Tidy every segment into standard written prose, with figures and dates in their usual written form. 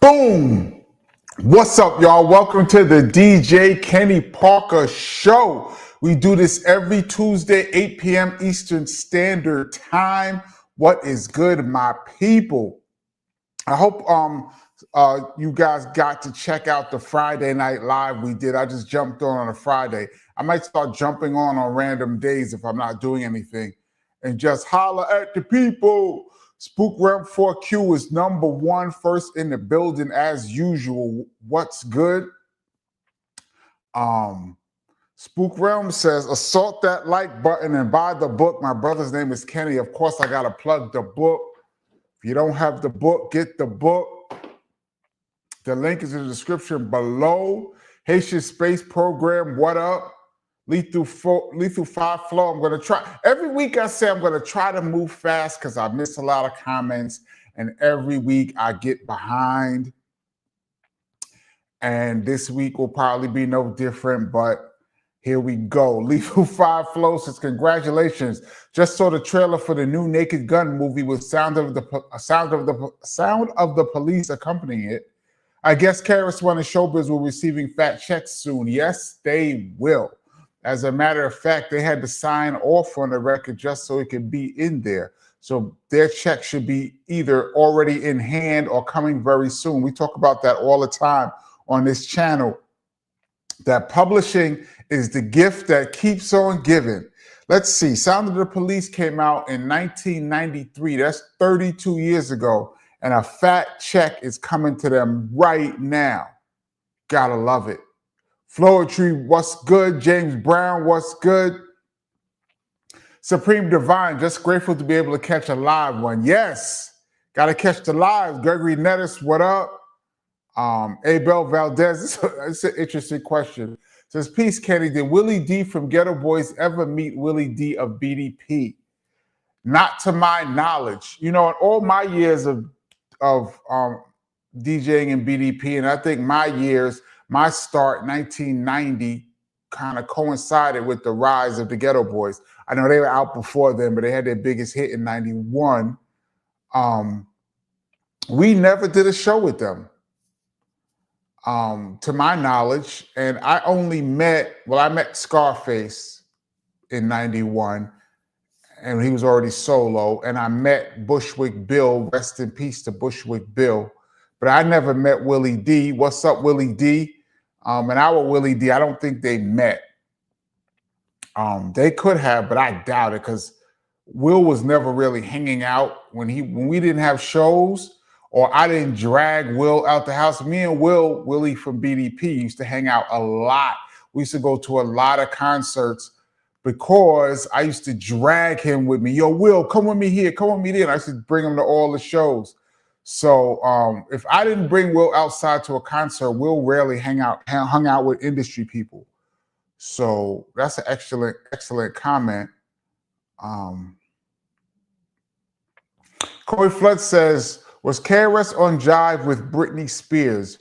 Boom! What's up, y'all? Welcome to the DJ Kenny Parker Show. We do this every Tuesday, 8 p.m. Eastern Standard Time. What is good, my people? I hope you guys got to check out the Friday Night Live we did. I just jumped on a Friday. I might start jumping on random days if I'm not doing anything and just holler at the people. Spook Realm 4Q is number one, first in the building as usual. What's good? Spook Realm says, assault that like button and buy the book. My brother's name is Kenny. Of course, I got to plug the book. If you don't have the book, get the book. The link is in the description below. Haitian Space Program, what up? Lethal 5 Flow. I'm going to try. Every week I say I'm going to try to move fast because I miss a lot of comments. And every week I get behind. And this week will probably be no different, but here we go. Lethal 5 Flow says, congratulations. Just saw the trailer for the new Naked Gun movie with sound of the police accompanying it. I guess KRS-One and Showbiz will be receiving fat checks soon. Yes, they will. As a matter of fact, they had to sign off on the record just so it could be in there. So their check should be either already in hand or coming very soon. We talk about that all the time on this channel, that publishing is the gift that keeps on giving. Let's see. Sound of the Police came out in 1993. That's 32 years ago. And a fat check is coming to them right now. Gotta love it. Floetry, what's good? James Brown, what's good? Supreme Divine, just grateful to be able to catch a live one. Yes, got to catch the live. Gregory Nettis, what up? Abel Valdez, it's an interesting question. Says, peace, Kenny. Did Willie D from Ghetto Boys ever meet Willie D of BDP? Not to my knowledge. You know, in all my years of DJing in BDP, and I think my start, 1990, kind of coincided with the rise of the Ghetto Boys. I know they were out before then, but they had their biggest hit in 91. We never did a show with them, to my knowledge. And I met Scarface in 91, and he was already solo. And I met Bushwick Bill, rest in peace to Bushwick Bill. But I never met Willie D. What's up, Willie D? And our Willie D, I don't think they met. They could have, but I doubt it because Will was never really hanging out when we didn't have shows, or I didn't drag Will out the house. Me and Willie from BDP used to hang out a lot. We used to go to a lot of concerts because I used to drag him with me. Yo, Will, come with me here, come with me there. And I used to bring him to all the shows. So if I didn't bring Will outside to a concert, Will rarely hung out with industry people. So that's an excellent comment. Corey Flood says, was KRS on Jive with Britney Spears?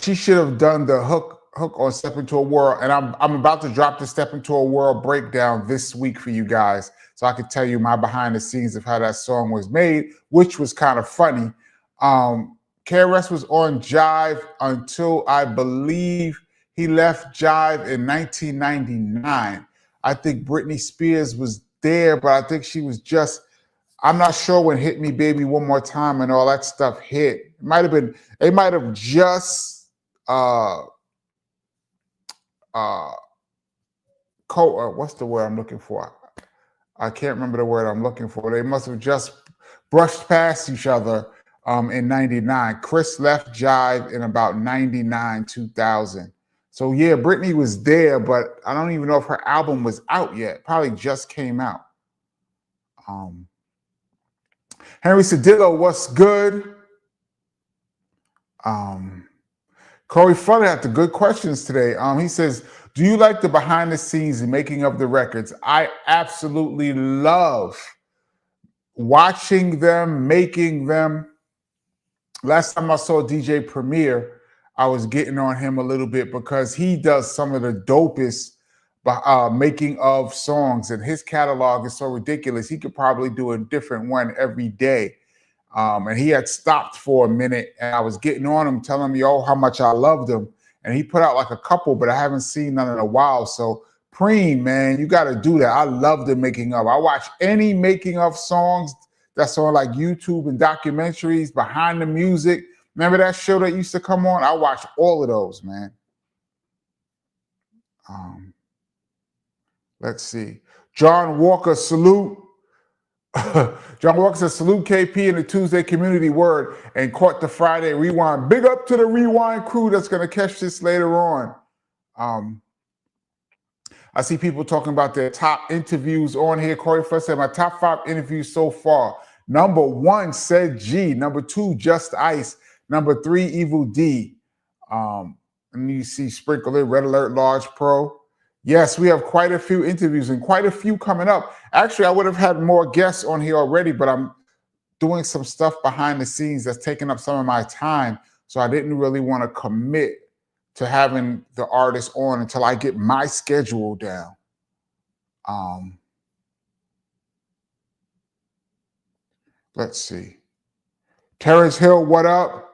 She should have done the hook on Step Into a World. And I'm about to drop the Step Into a World breakdown this week for you guys, so I could tell you my behind the scenes of how that song was made, which was kind of funny. KRS was on Jive until I believe he left Jive in 1999. I think Britney Spears was there, but I think she was just, I'm not sure when Hit Me Baby One More Time and all that stuff hit. It might have been, they might have just what's the word I'm looking for? I can't remember the word I'm looking for. They must have just brushed past each other in 99. Chris left Jive in about 99, 2000. So yeah, Britney was there, but I don't even know if her album was out yet. Probably just came out. Henry Cedillo, what's good? Corey Flood had the good questions today. He says, do you like the behind the scenes and making of the records? I absolutely love watching them, making them. Last time I saw DJ Premier, I was getting on him a little bit because he does some of the dopest making of songs, and his catalog is so ridiculous. He could probably do a different one every day. And he had stopped for a minute, and I was getting on him, telling me, oh, how much I loved him. And he put out like a couple, but I haven't seen none in a while. So Preem, man, you got to do that. I love the making of. I watch any making of songs that's on like YouTube and documentaries, behind the music. Remember that show that used to come on? I watch all of those, man. Let's see. John Walker, salute. John Walker says, salute KP in the Tuesday Community Word and caught the Friday Rewind. Big up to the Rewind crew that's going to catch this later on. I see people talking about their top interviews on here. Corey first said, my top 5 interviews so far. Number 1, Said G. Number 2, Just Ice. Number 3, Evil D. And you see Sprinkler, Red Alert, Large Pro. Yes, we have quite a few interviews and quite a few coming up. Actually, I would have had more guests on here already, but I'm doing some stuff behind the scenes that's taking up some of my time. So I didn't really want to commit to having the artist on until I get my schedule down. Let's see. Terrence Hill, what up?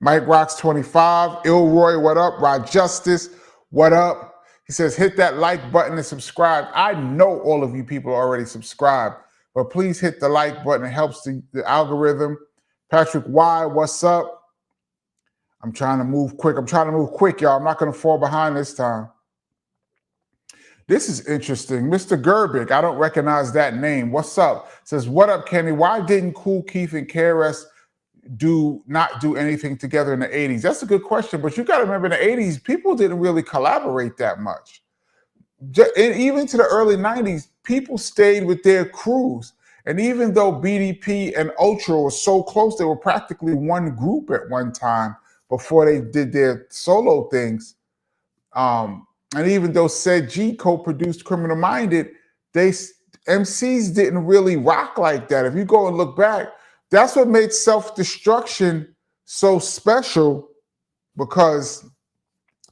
Mike Rocks 25, Ilroy, what up? Rod Justice, what up? He says, hit that like button and subscribe. I know all of you people already subscribed, but please hit the like button. It helps the algorithm. Patrick Y, what's up? I'm trying to move quick. Y'all. I'm not going to fall behind this time. This is interesting. Mr. Gerbic, I don't recognize that name. What's up? Says, what up, Kenny? Why didn't Kool Keith and KRS not do anything together in the 80s? That's a good question, but you got to remember in the 80s, people didn't really collaborate that much. And even to the early 90s, people stayed with their crews. And even though BDP and Ultra were so close, they were practically one group at one time before they did their solo things. And even though Said G co-produced Criminal Minded, MCs didn't really rock like that. If you go and look back, that's what made Self-Destruction so special, because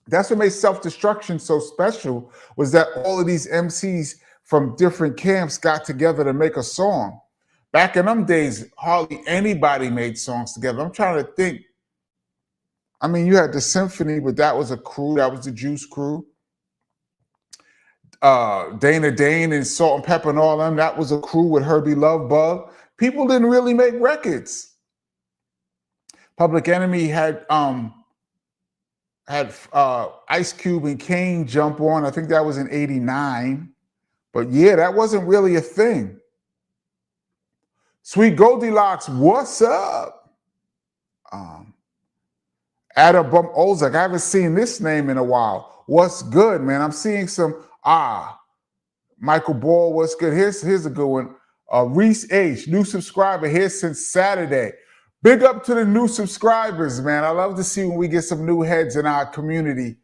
that's what made Self-Destruction so special, was that all of these MCs from different camps got together to make a song. Back in them days, hardly anybody made songs together. I'm trying to think. I mean, you had the Symphony, but that was a crew. That was the Juice Crew. Dana Dane and Salt and Pepper and all them, that was a crew with Herbie Love Bug. People didn't really make records. Public Enemy had Ice Cube and Kane jump on. I think that was in '89. But yeah, that wasn't really a thing. Sweet Goldilocks, what's up? Adam Bump Ozak, I haven't seen this name in a while. What's good, man? I'm seeing some, Michael Ball, what's good? Here's a good one. Reese H, new subscriber here since Saturday. Big up to the new subscribers, man. I love to see when we get some new heads in our community.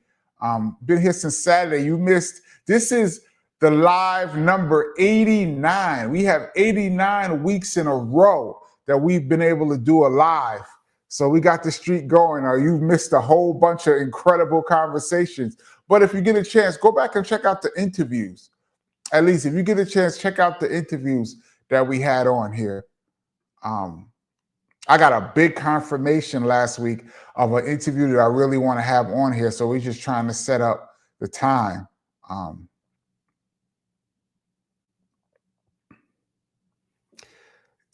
Been here since Saturday. You missed, this is the live number 89. We have 89 weeks in a row that we've been able to do a live. So we got the streak going, or you've missed a whole bunch of incredible conversations. But if you get a chance, go back and check out the interviews. At least if you get a chance, check out the interviews that we had on here. I got a big confirmation last week of an interview that I really want to have on here. So we're just trying to set up the time.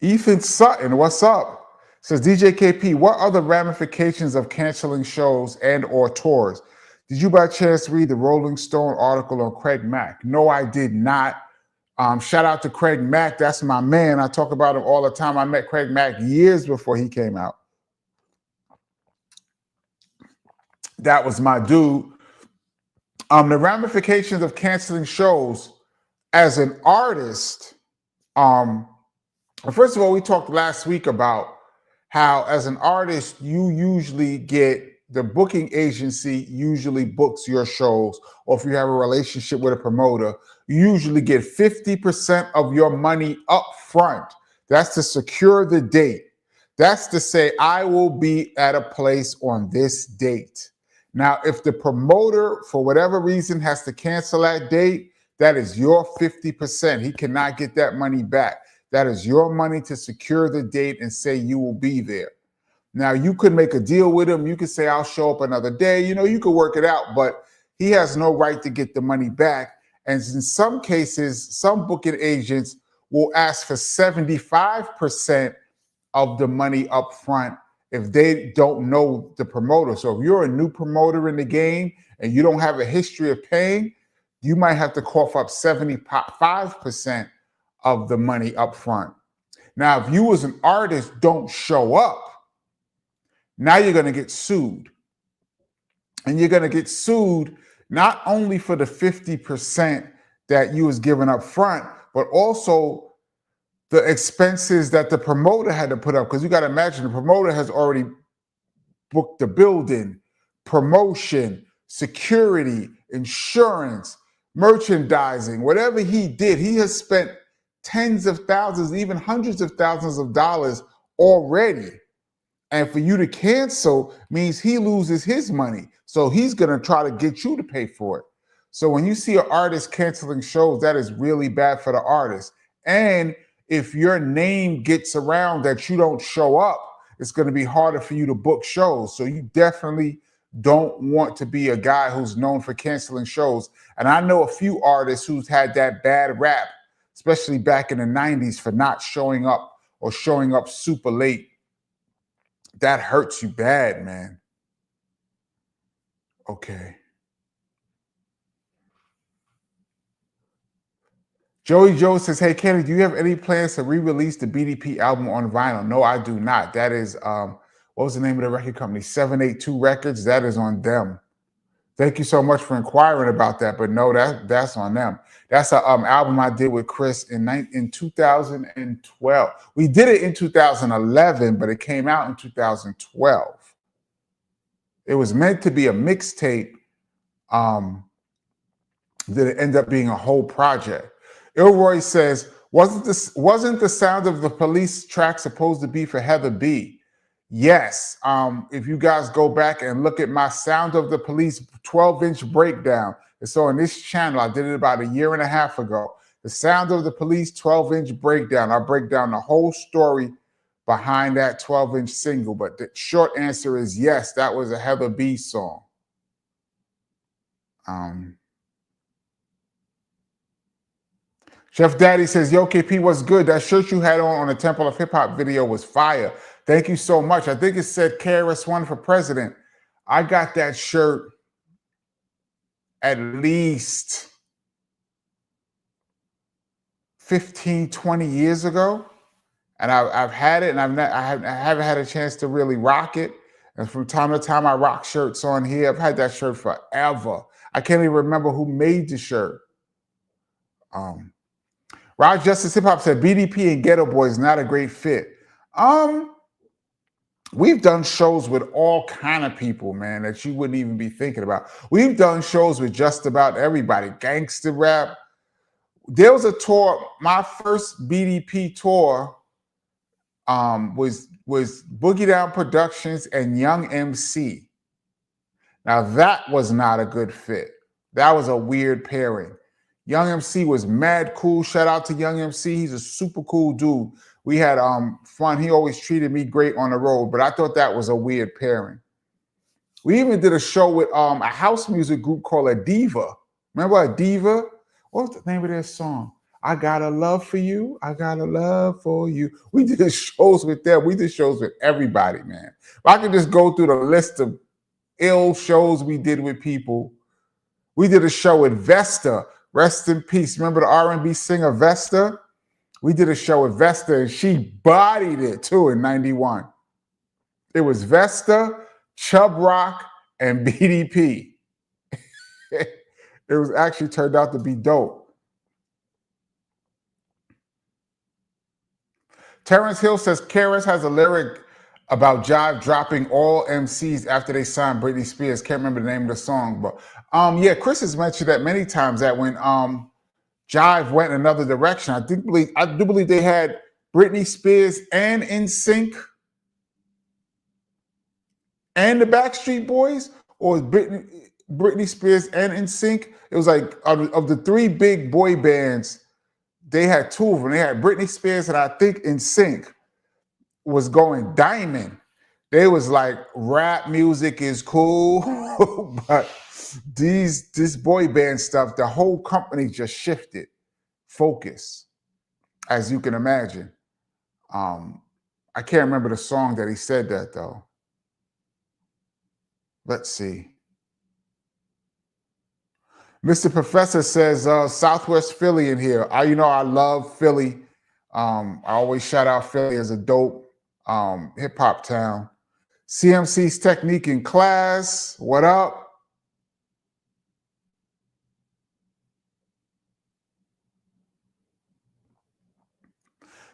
Ethan Sutton, what's up? Says, DJ KP, what are the ramifications of canceling shows and or tours? Did you by chance read the Rolling Stone article on Craig Mack? No, I did not. Shout out to Craig Mack. That's my man. I talk about him all the time. I met Craig Mack years before he came out. That was my dude. The ramifications of canceling shows as an artist. First of all, we talked last week about how as an artist, you usually get, the booking agency usually books your shows, or if you have a relationship with a promoter, you usually get 50% of your money up front. That's to secure the date. That's to say, I will be at a place on this date. Now, if the promoter, for whatever reason, has to cancel that date, that is your 50%. He cannot get that money back. That is your money to secure the date and say you will be there. Now, you could make a deal with him. You could say, I'll show up another day. You know, you could work it out, but he has no right to get the money back. And in some cases, some booking agents will ask for 75% of the money up front if they don't know the promoter. So if you're a new promoter in the game and you don't have a history of paying, you might have to cough up 75% of the money up front. Now, if you as an artist don't show up, now you're going to get sued. And you're going to get sued not only for the 50% that you was given up front, but also the expenses that the promoter had to put up. Because you got to imagine the promoter has already booked the building, promotion, security, insurance, merchandising, whatever he did. He has spent tens of thousands, even hundreds of thousands of dollars already. And for you to cancel means he loses his money. So he's going to try to get you to pay for it. So when you see an artist canceling shows, that is really bad for the artist. And if your name gets around that you don't show up, it's going to be harder for you to book shows. So you definitely don't want to be a guy who's known for canceling shows. And I know a few artists who's had that bad rap, especially back in the 90s, for not showing up or showing up super late. That hurts you bad, man. Okay. Joey Joe says, hey, Kenny, do you have any plans to re-release the BDP album on vinyl? No, I do not. That is, what was the name of the record company? 782 Records. That is on them. Thank you so much for inquiring about that. But no, that's on them. That's an album I did with Chris in 2012. We did it in 2011, but it came out in 2012. It was meant to be a mixtape. That it ended up being a whole project. Ilroy says, wasn't the Sound of the Police track supposed to be for Heather B? Yes. If you guys go back and look at my Sound of the Police 12-inch breakdown, it's on this channel. I did it about a year and a half ago. The Sound of the Police 12-inch breakdown. I break down the whole story behind that 12-inch single. But the short answer is yes, that was a Heather B song. Chef Daddy says, yo, KP, what's good? That shirt you had on the Temple of Hip Hop video was fire. Thank you so much. I think it said KRS-One for president. I got that shirt at least 15, 20 years ago. And I've had it, and I haven't had a chance to really rock it. And from time to time, I rock shirts on here. I've had that shirt forever. I can't even remember who made the shirt. Rod Justice Hip Hop said BDP and Ghetto Boys not a great fit. We've done shows with all kind of people, man, that you wouldn't even be thinking about. We've done shows with just about everybody. Gangster rap. There was a tour. My first BDP tour was Boogie Down Productions and Young MC. Now that was not a good fit. That was a weird pairing. Young MC was mad cool. Shout out to Young MC. He's a super cool dude. We had fun. He always treated me great on the road, but I thought that was a weird pairing. We even did a show with a house music group called Adiva. Remember Adiva? What was the name of their song? I got a love for you. I got a love for you. We did shows with them. We did shows with everybody, man. If I could just go through the list of ill shows we did with people. We did a show with Vesta. Rest in peace. Remember the R&B singer Vesta? We did a show with Vesta, and she bodied it too in 91. It was Vesta, Chubb Rock, and BDP. It was actually turned out to be dope. Terrence Hill says KRS has a lyric about Jive dropping all MCs after they signed Britney Spears. Can't remember the name of the song, but yeah, Chris has mentioned that many times that when Jive went another direction, I do believe they had Britney Spears and NSYNC and the Backstreet Boys, or Britney Spears and NSYNC. It was like of the three big boy bands, they had two of them. They had Britney Spears and I think NSYNC was going diamond. They was like, rap music is cool, but this boy band stuff, the whole company just shifted focus, as you can imagine. I can't remember the song that he said that though. Let's see. Mr. Professor says Southwest Philly in here. You know I love Philly. I always shout out Philly as a dope hip hop town. CMC's technique in class. What up?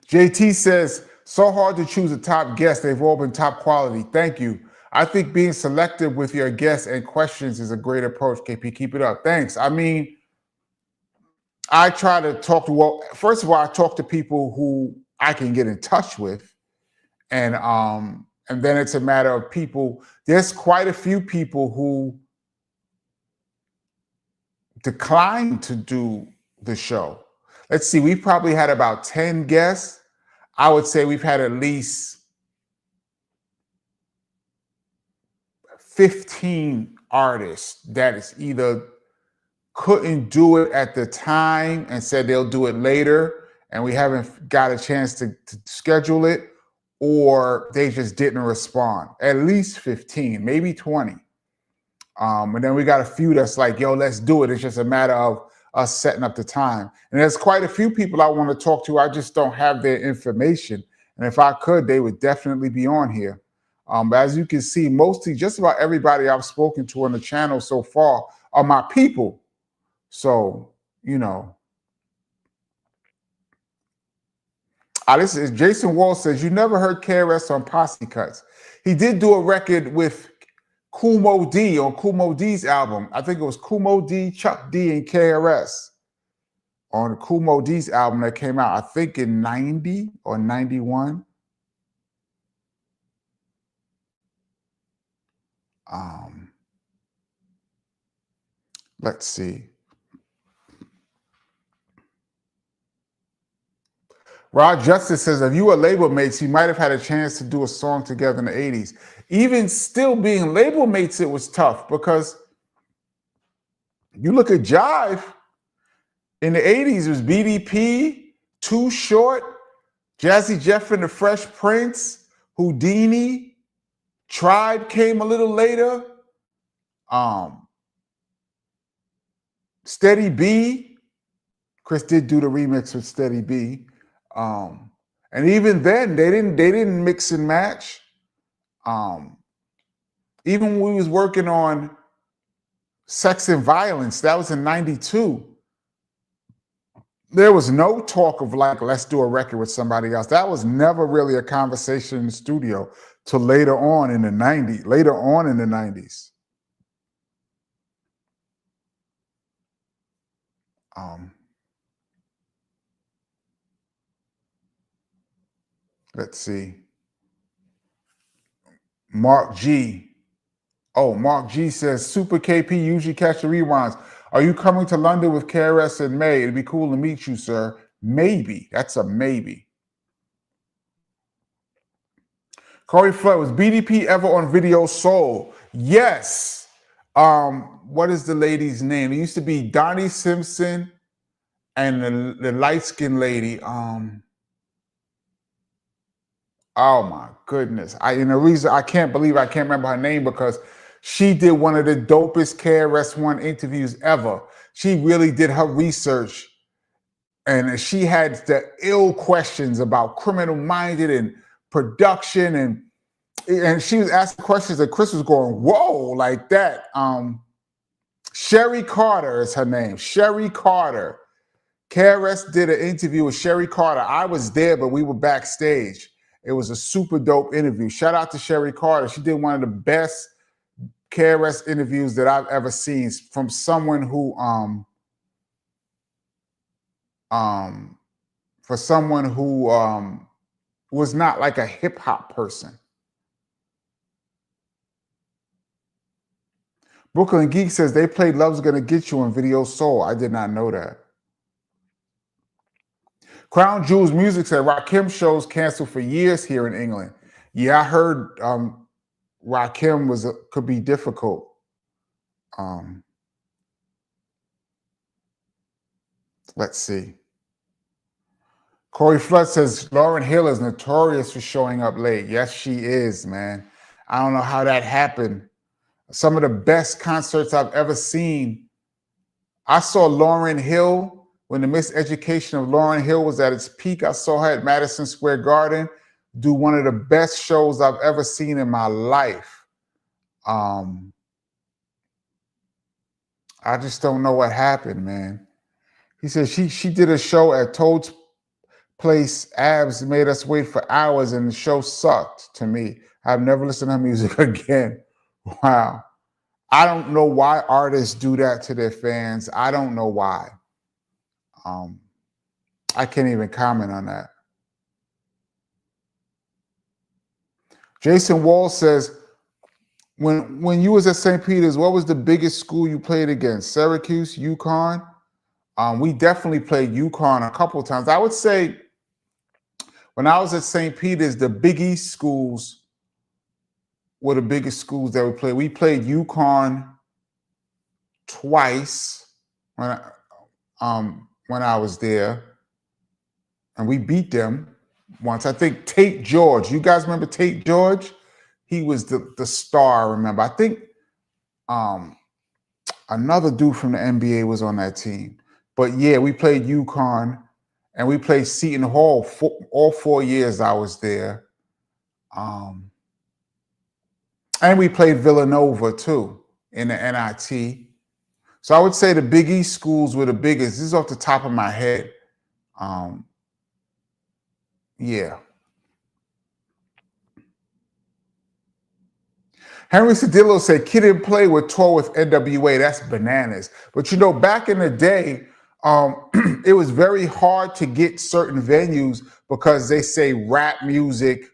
JT says, so hard to choose a top guest. They've all been top quality. Thank you. I think being selective with your guests and questions is a great approach, KP. Keep it up. Thanks. I mean, I try to talk to, well, first of all, I talk to people who I can get in touch with. And then it's a matter of people. There's quite a few people who declined to do the show. Let's see, we've probably had about 10 guests. I would say we've had at least 15 artists that is either couldn't do it at the time and said they'll do it later, and we haven't got a chance to schedule it, or they just didn't respond. At least 15, maybe 20. And then we got a few that's like, yo, let's do it. It's just a matter of us setting up the time. And there's quite a few people I want to talk to. I just don't have their information. And if I could, they would definitely be on here. But as you can see, mostly just about everybody I've spoken to on the channel so far are my people. So, you know. This is Jason Wall says, you never heard KRS on Posse Cuts. He did do a record with Kumo D on Kumo D's album. I think it was Kumo D, Chuck D, and KRS on Kumo D's album that came out, I think in 90 or 91. Let's see. Rod Justice says, if you were label mates, you might have had a chance to do a song together in the 80s. Even still being label mates, it was tough because you look at Jive, in the 80s, it was BDP, Too Short, Jazzy Jeff and the Fresh Prince, Houdini, Tribe came a little later, Steady B. Chris did do the remix with Steady B. And even then, they didn't mix and match. Even when we was working on Sex and Violence, that was in 92. There was no talk of like, let's do a record with somebody else. That was never really a conversation in the studio till later on in the 90s. Let's see. Mark G. Oh, Mark G says, Super KP usually catch the rewinds. Are you coming to London with KRS in May? It'd be cool to meet you, sir. Maybe. That's a maybe. Corey Flood, was BDP ever on Video Soul? Yes. What is the lady's name? It used to be Donnie Simpson and the light-skinned lady. Oh my goodness. And the reason I can't believe I can't remember her name because she did one of the dopest KRS-One interviews ever. She really did her research and she had the ill questions about Criminal Minded and production and she was asking questions that Chris was going, whoa, like that. Sherry Carter is her name. Sherry Carter. KRS did an interview with Sherry Carter. I was there, but we were backstage. It was a super dope interview. Shout out to Sherry Carter. She did one of the best KRS interviews that I've ever seen from someone who was not like a hip hop person. Brooklyn Geek says they played Love's Gonna Get You on Video Soul. I did not know that. Crown Jewels Music said Rakim shows canceled for years here in England. Yeah, I heard Rakim could be difficult. Let's see. Corey Flood says Lauryn Hill is notorious for showing up late. Yes, she is, man. I don't know how that happened. Some of the best concerts I've ever seen. I saw Lauryn Hill when the miseducation of Lauryn Hill was at its peak. I saw her at Madison Square Garden do one of the best shows I've ever seen in my life. I just don't know what happened, man. He said she did a show at Toad's Place. Abs made us wait for hours and the show sucked to me. I've never listened to her music again. Wow. I don't know why artists do that to their fans. I don't know why. I can't even comment on that. Jason Wall says, when you was at St. Peter's, what was the biggest school you played against? Syracuse, UConn? We definitely played UConn a couple of times. I would say when I was at St. Peter's, the Big East schools were the biggest schools that we played. We played UConn twice when I was there, and we beat them once. I think Tate George. You guys remember Tate George? He was the star. I remember. I think another dude from the NBA was on that team. But yeah, we played UConn, and we played Seton Hall all 4 years I was there. And we played Villanova too in the NIT. So I would say the Big East schools were the biggest. This is off the top of my head. Yeah. Henry Cedillo said, Kid didn't play with tour with NWA. That's bananas. But you know, back in the day, it was very hard to get certain venues because they say rap music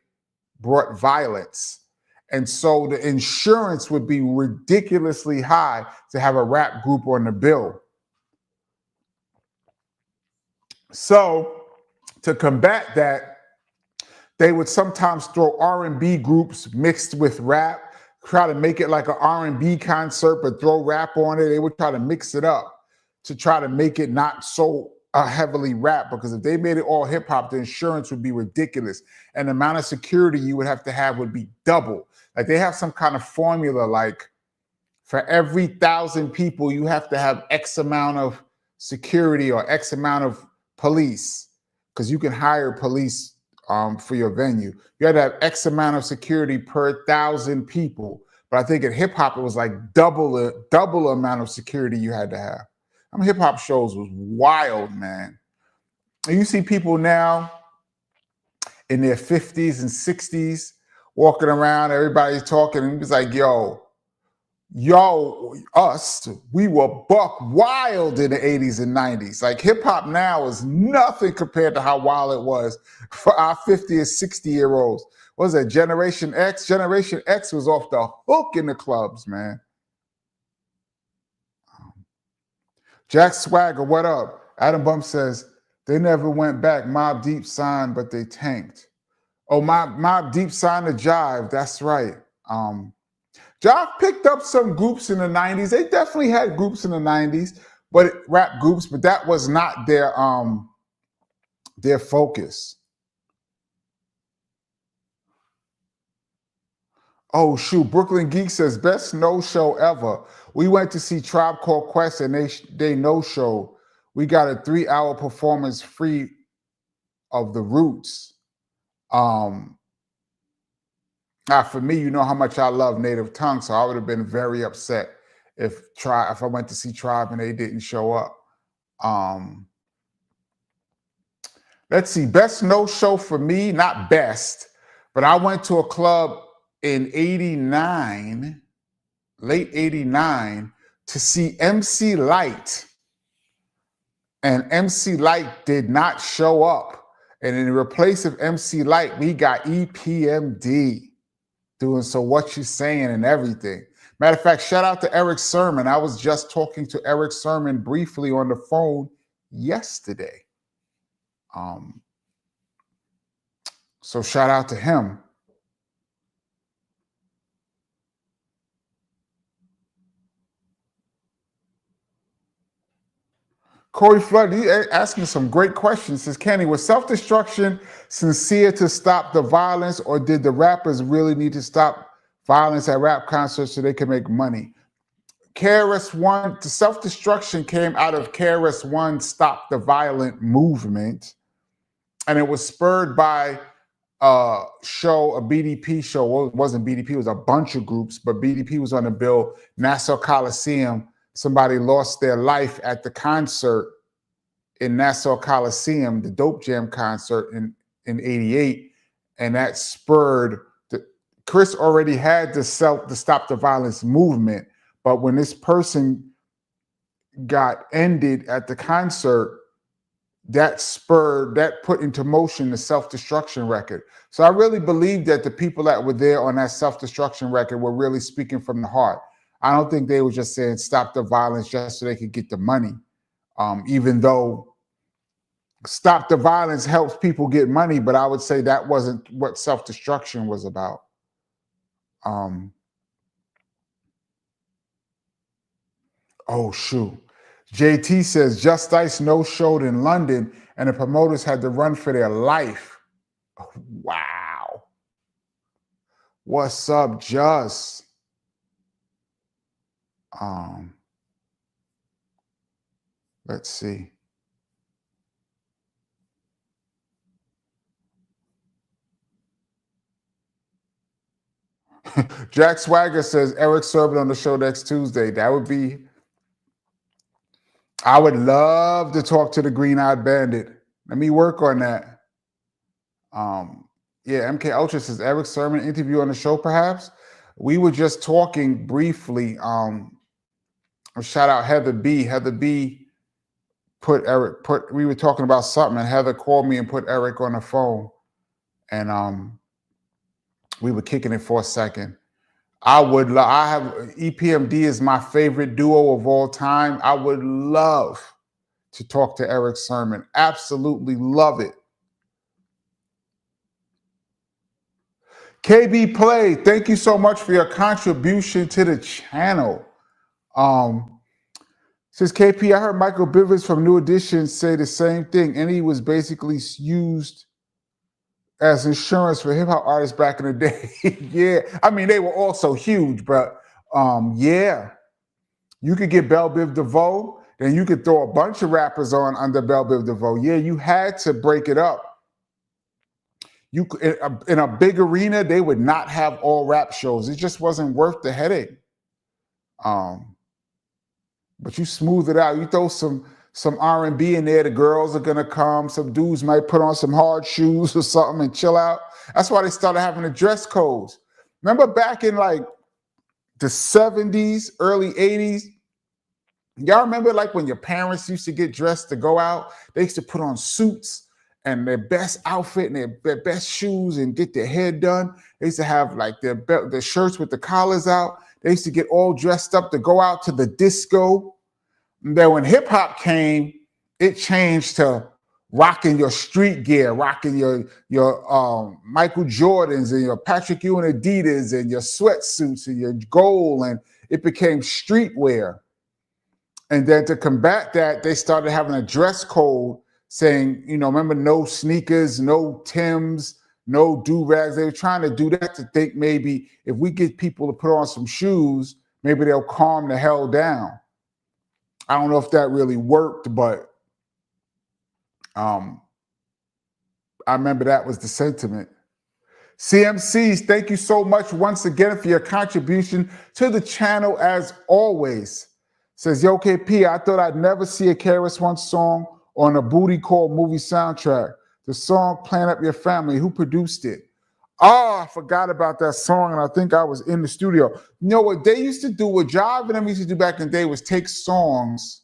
brought violence. And so the insurance would be ridiculously high to have a rap group on the bill. So to combat that, they would sometimes throw R&B groups mixed with rap, try to make it like an R&B concert, but throw rap on it. They would try to mix it up to try to make it not so heavily rap, because if they made it all hip hop, the insurance would be ridiculous. And the amount of security you would have would be double. Like they have some kind of formula, like for every 1,000 people, you have to have X amount of security or X amount of police, because you can hire police for your venue. You had to have X amount of security per 1,000 people. But I think at hip hop, it was like double amount of security you had to have. I mean, hip hop shows was wild, man. And you see people now in their 50s and 60s walking around, everybody's talking, and it's like, yo, us, we were buck wild in the 80s and 90s. Like hip hop now is nothing compared to how wild it was for our 50 and 60-year-olds. What was that, Generation X? Generation X was off the hook in the clubs, man. Jack Swagger, what up? Adam Bump says, they never went back. Mobb Deep signed, but they tanked. Oh, Mobb Deep signed to Jive. That's right. Jive picked up some groups in the 90s. They definitely had groups in the 90s, but rap groups, but that was not their focus. Oh, shoot. Brooklyn Geek says, best no-show ever. We went to see Tribe Called Quest, and they no-showed. We got a 3-hour performance free of The Roots. For me, you know how much I love Native Tongue, so I would have been very upset if I went to see Tribe and they didn't show up. Let's see. Best no-show for me, not best, but I went to a club in 89, late 89, to see MC Lyte. And MC Lyte did not show up. And in replace of MC Lyte, we got EPMD doing So What You Saying and everything. Matter of fact, shout out to Eric Sermon. I was just talking to Eric Sermon briefly on the phone yesterday. So shout out to him. Corey Flood, he asking some great questions. Says, Kenny, was self-destruction sincere to stop the violence, or did the rappers really need to stop violence at rap concerts so they can make money? KRS-One, the self-destruction came out of KRS-One Stop the Violent movement, and it was spurred by a BDP show. Well, it wasn't BDP, it was a bunch of groups, but BDP was on the bill, Nassau Coliseum. Somebody lost their life at the concert in Nassau Coliseum, the Dope Jam concert in '88, and that spurred Chris already had the Stop the Violence movement, but when this person got ended at the concert, that put into motion the self-destruction record. So I really believe that the people that were there on that self-destruction record were really speaking from the heart. I don't think they were just saying stop the violence just so they could get the money. Even though stop the violence helps people get money, but I would say that wasn't what self-destruction was about. Oh, shoot. JT says, Just Ice no-showed in London and the promoters had to run for their life. Oh, wow. What's up, Just? Let's see. Jack Swagger says, Eric Sermon on the show next Tuesday. That would be... I would love to talk to the Green-Eyed Bandit. Let me work on that. Yeah, MK Ultra says, Eric Sermon interview on the show, perhaps? We were just talking briefly. Shout out Heather B. Heather B we were talking about something, and Heather called me and put Eric on the phone. And we were kicking it for a second. I have EPMD is my favorite duo of all time. I would love to talk to Eric Sermon. Absolutely love it. KB Play, thank you so much for your contribution to the channel. Says KP, I heard Michael Bivins from New Edition say the same thing, and he was basically used as insurance for hip hop artists back in the day. Yeah, I mean, they were also huge, but yeah, you could get Bell Biv DeVoe, then you could throw a bunch of rappers on under Bell Biv DeVoe. Yeah, you had to break it up. You in a big arena, they would not have all rap shows. It just wasn't worth the headache. But you smooth it out. You throw some R&B in there, the girls are gonna come. Some dudes might put on some hard shoes or something and chill out. That's why they started having the dress codes. Remember back in like the 70s, early 80s? Y'all remember like when your parents used to get dressed to go out? They used to put on suits and their best outfit and their best shoes and get their hair done. They used to have like their shirts with the collars out. They used to get all dressed up to go out to the disco. And then when hip hop came, it changed to rocking your street gear, rocking your Michael Jordans and your Patrick Ewing Adidas and your sweatsuits and your gold, and it became streetwear. And then to combat that, they started having a dress code saying, remember, no sneakers, no Timbs, no do-rags. They were trying to do that to think maybe if we get people to put on some shoes, maybe they'll calm the hell down. I don't know if that really worked, but I remember that was the sentiment. CMCs, thank you so much once again for your contribution to the channel as always. Says, Yo, KP, I thought I'd never see a KRS-One song on a Booty Call movie soundtrack. The song Plan Up Your Family, who produced it? Oh, I forgot about that song, and I think I was in the studio. You know what they used to do, what Jive and them used to do back in the day was take songs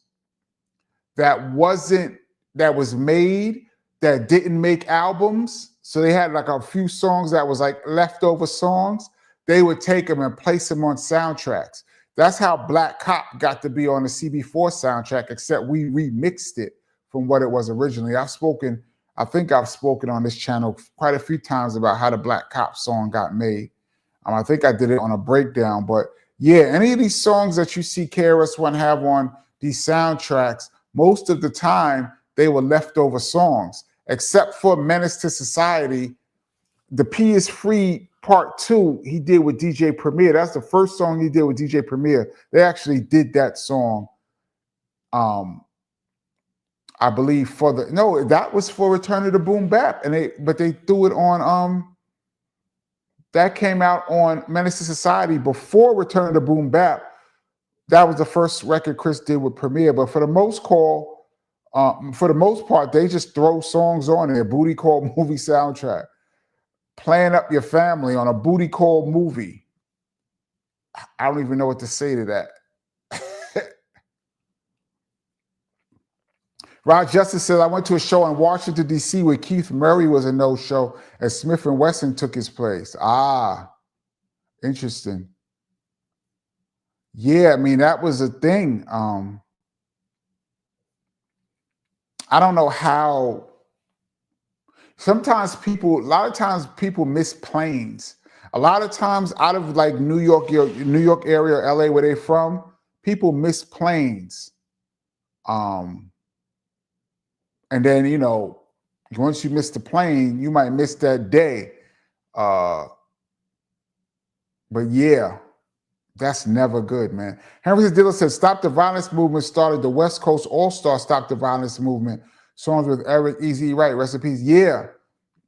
that was made, that didn't make albums. So they had like a few songs that was like leftover songs. They would take them and place them on soundtracks. That's how Black Cop got to be on the CB4 soundtrack, except we remixed it from what it was originally. I've spoken I think I've spoken on this channel quite a few times about how the Black Cop song got made. I think I did it on a breakdown, but yeah, any of these songs that you see KRS-One have on these soundtracks, most of the time they were leftover songs, except for Menace to Society. The P is Free Part 2 he did with DJ Premier. That's the first song he did with DJ Premier. They actually did that song, I believe that was for Return of the Boom Bap, but they threw it on that came out on Menace to Society before Return of the Boom Bap. That was the first record Chris did with Premier. But for the most part, they just throw songs on there. Booty Call movie soundtrack. Playing Up Your Family on a Booty Call movie. I don't even know what to say to that. Rod Justice says, I went to a show in Washington, D.C. where Keith Murray was a no-show and Smith & Wesson took his place. Ah, interesting. Yeah, I mean, that was a thing. I don't know how. A lot of times people miss planes. A lot of times out of like New York area or LA where they're from, people miss planes. And then, once you miss the plane, you might miss that day. But yeah, that's never good, man. Henry Diller said, Stop the Violence movement started the West Coast All-Star Stop the Violence movement. Songs with Eric Easy Right, recipes. Yeah.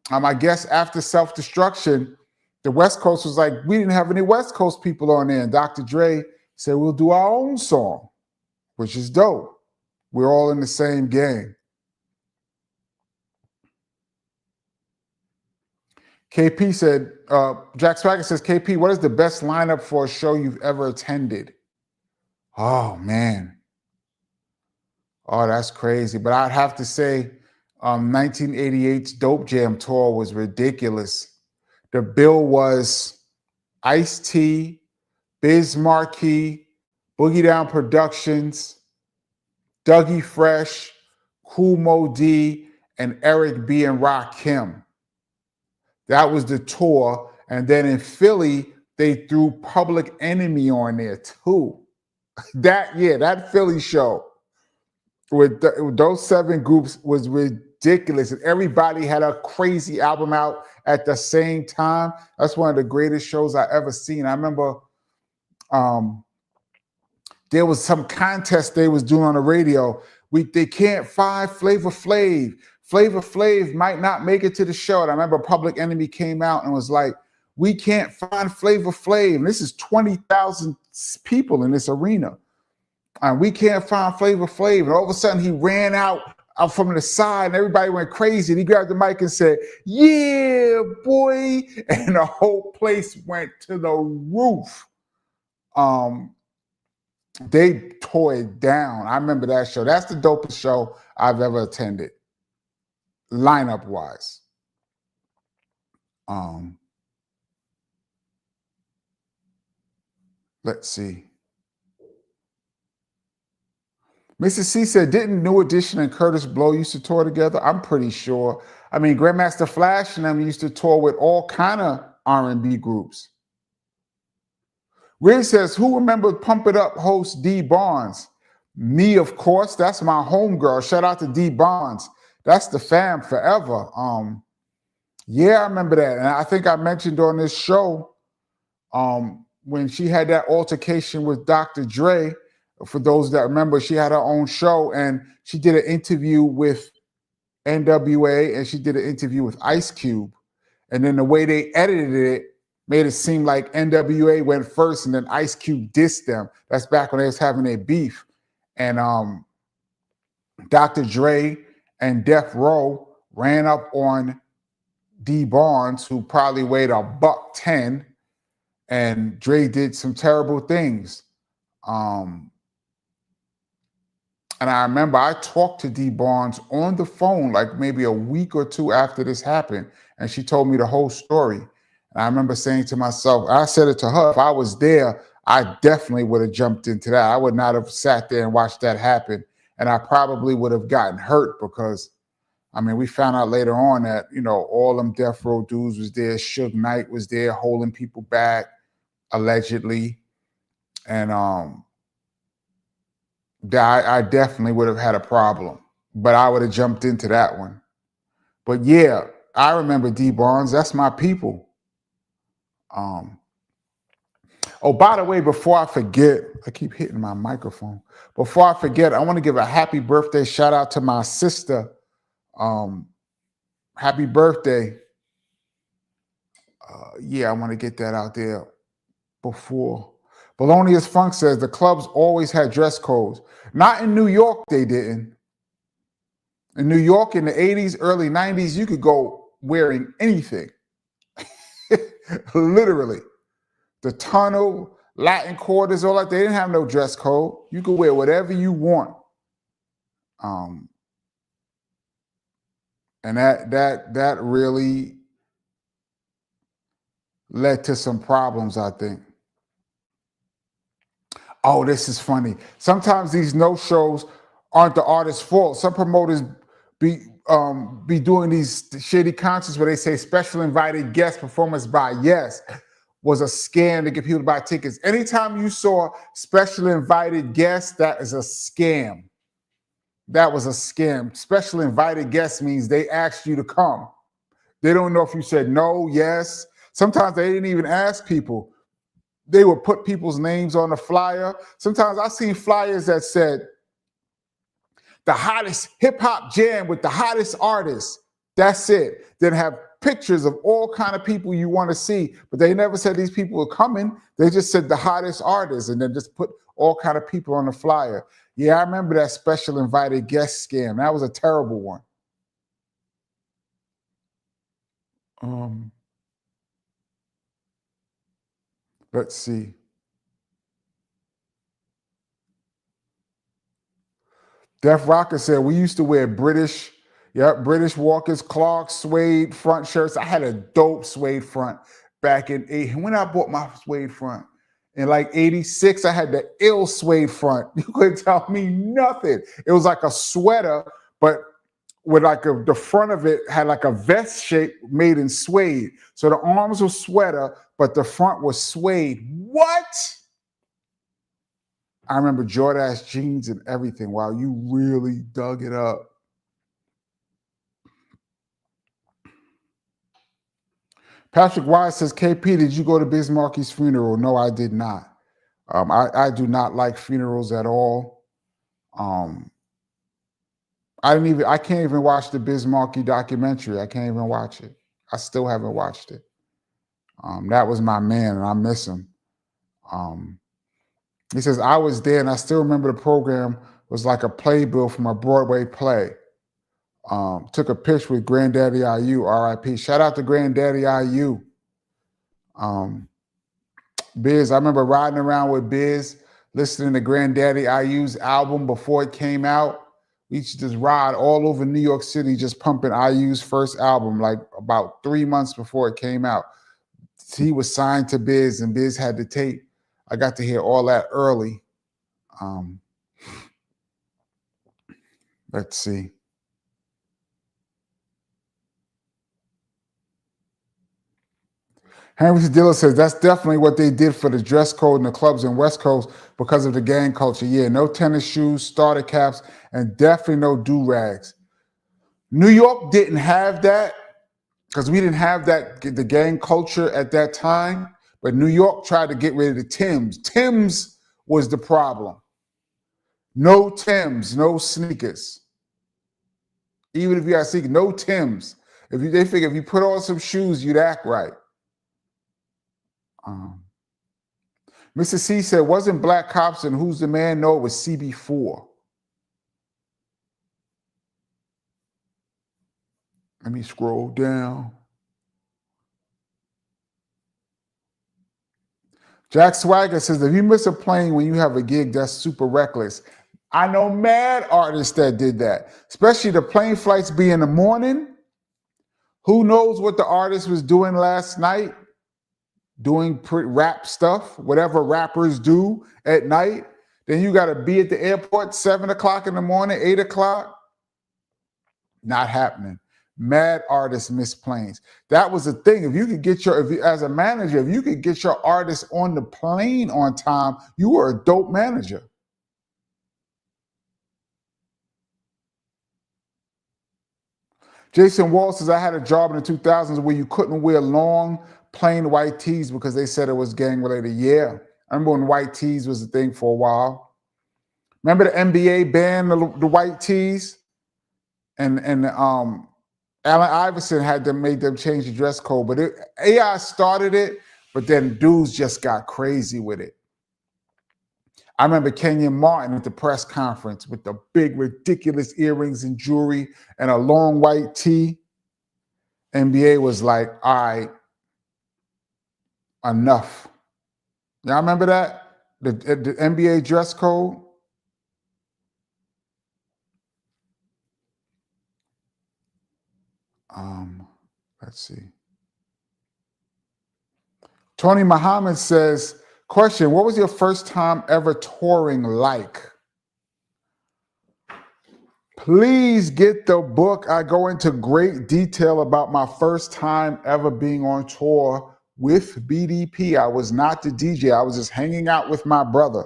I guess after Self-Destruction, the West Coast was like, we didn't have any West Coast people on there. And Dr. Dre said, we'll do our own song, which is dope. We're all in the same game. KP said, Jack Swagger says, KP, what is the best lineup for a show you've ever attended? Oh, man. Oh, that's crazy. But I'd have to say 1988's Dope Jam tour was ridiculous. The bill was Ice-T, Biz Markie, Boogie Down Productions, Dougie Fresh, Kool Moe Dee, and Eric B. and Rakim. That was the tour. And then in Philly, they threw Public Enemy on there too. That Philly show with those 7 groups was ridiculous. And everybody had a crazy album out at the same time. That's one of the greatest shows I ever seen. I remember there was some contest they was doing on the radio. They can't find Flavor Flav. Flavor Flav might not make it to the show. And I remember Public Enemy came out and was like, we can't find Flavor Flav. And this is 20,000 people in this arena. And we can't find Flavor Flav. And all of a sudden he ran out from the side and everybody went crazy. And he grabbed the mic and said, yeah, boy. And the whole place went to the roof. They tore it down. I remember that show. That's the dopest show I've ever attended. Lineup wise. Let's see. Mrs. C said, didn't New Edition and Curtis Blow used to tour together? I'm pretty sure. I mean, Grandmaster Flash and them used to tour with all kind of R&B groups. Ray says, who remembered Pump It Up host D Barnes? Me, of course. That's my homegirl. Shout out to D Barnes. That's the fam forever. Yeah, I remember that. And I think I mentioned on this show when she had that altercation with Dr. Dre. For those that remember, she had her own show and she did an interview with NWA and she did an interview with Ice Cube. And then the way they edited it made it seem like NWA went first and then Ice Cube dissed them. That's back when they was having their beef. And Dr. Dre and Death Row ran up on D Barnes, who probably weighed $110, and Dre did some terrible things. And I remember I talked to D Barnes on the phone like maybe a week or 2 after this happened, and she told me the whole story. And I remember saying to myself, I said it to her, if I was there, I definitely would have jumped into that. I would not have sat there and watched that happen. And I probably would have gotten hurt because I mean, we found out later on that, you know, all them death row dudes was there. Suge Knight was there holding people back, allegedly. And I definitely would have had a problem, but I would have jumped into that one. But yeah, I remember D Barnes. That's my people. Oh, by the way, before I forget, I keep hitting my microphone. Before I forget, I want to give a happy birthday shout out to my sister. Happy birthday. Yeah, I want to get that out there before. Balonius Funk says the clubs always had dress codes. Not in New York, they didn't. In New York in the 80s, early 90s, you could go wearing anything. Literally. The Tunnel, Latin Quarters, all that, they didn't have no dress code. You could wear whatever you want. And that really led to some problems, I think. Oh, this is funny. Sometimes these no-shows aren't the artist's fault. Some promoters be doing these shady concerts where they say special invited guest performance by Yes was a scam to get people to buy tickets. Anytime you saw special invited guests, that is a scam. That was a scam. Special invited guests means they asked you to come. They don't know if you said no, yes. Sometimes they didn't even ask people. They would put people's names on the flyer. Sometimes I've seen flyers that said, the hottest hip hop jam with the hottest artists. That's it. Then have pictures of all kind of people you want to see, but they never said these people are coming. They just said the hottest artists and then just put all kind of people on the flyer. Yeah, I remember that special invited guest scam. That was a terrible one. Let's see. Def Rocker said, we used to wear British Walkers, Clark, suede front shirts. I had a dope suede front back in when I bought my suede front. In like 86, I had the ill suede front. You couldn't tell me nothing. It was like a sweater, but with like the front of it had like a vest shape made in suede. So the arms were sweater, but the front was suede. What? I remember Jordache jeans and everything. Wow, you really dug it up. Patrick Wise says, KP, did you go to Biz Markie's funeral? No, I did not. I do not like funerals at all. I can't even watch the Biz Markie documentary. I can't even watch it. I still haven't watched it. That was my man, and I miss him. He says, I was there, and I still remember the program was like a playbill from a Broadway play. Took a picture with Granddaddy IU, RIP. Shout out to Granddaddy IU. Biz, I remember riding around with Biz, listening to Granddaddy IU's album before it came out. We used to just ride all over New York City, just pumping IU's first album, like about 3 months before it came out. He was signed to Biz, and Biz had the tape. I got to hear all that early. Let's see. Henry Dilla says, that's definitely what they did for the dress code in the clubs in West Coast because of the gang culture. Yeah, no tennis shoes, starter caps, and definitely no do-rags. New York didn't have that because we didn't have the gang culture at that time, but New York tried to get rid of the Timbs. Timbs was the problem. No Timbs, no sneakers. Even if you got sneakers, no Timbs. They figure if you put on some shoes, you'd act right. Mr. C said, wasn't Black Cops and Who's the Man? No, it was CB4. Let me scroll down. Jack Swagger says, if you miss a plane when you have a gig, that's super reckless. I know mad artists that did that, especially the plane flights be in the morning. Who knows what the artist was doing last night? Doing rap stuff, whatever rappers do at night. Then you got to be at the airport 7 o'clock in the morning, 8 o'clock. Not happening. Mad artists miss planes. That was the thing. If you could get as a manager, if you could get your artist on the plane on time, you were a dope manager. Jason Wall says, I had a job in the 2000s where you couldn't wear long, plain white tees because they said it was gang related. Yeah. I remember when white tees was a thing for a while. Remember the NBA banned the white tees? And Allen Iverson made them change the dress code. But AI started it, but then dudes just got crazy with it. I remember Kenyon Martin at the press conference with the big, ridiculous earrings and jewelry and a long white tee. NBA was like, all right, enough. Y'all remember that? The NBA dress code? Let's see. Tony Muhammad says, question, what was your first time ever touring like? Please get the book. I go into great detail about my first time ever being on tour with BDP. I was not the DJ. I was just hanging out with my brother.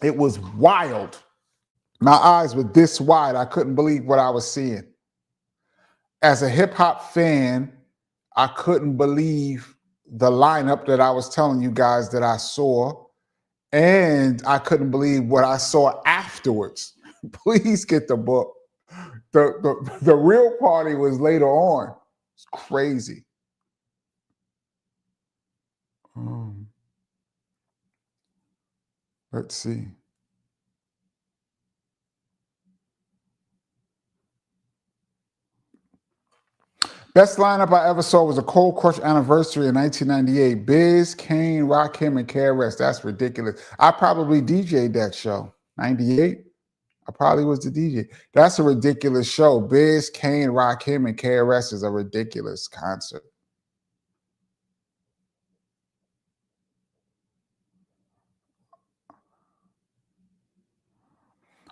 It was wild. My eyes were this wide. I couldn't believe what I was seeing. As a hip hop fan, I couldn't believe the lineup that I was telling you guys that I saw. And I couldn't believe what I saw afterwards. Please get the book. The real party was later on. It's crazy. Let's see. Best lineup I ever saw was a Cold Crush anniversary in 1998. Biz, Kane, Rakim, and KRS. That's ridiculous. I probably DJ'd that show. 98? I probably was the DJ. That's a ridiculous show. Biz, Kane, Rakim, and KRS is a ridiculous concert.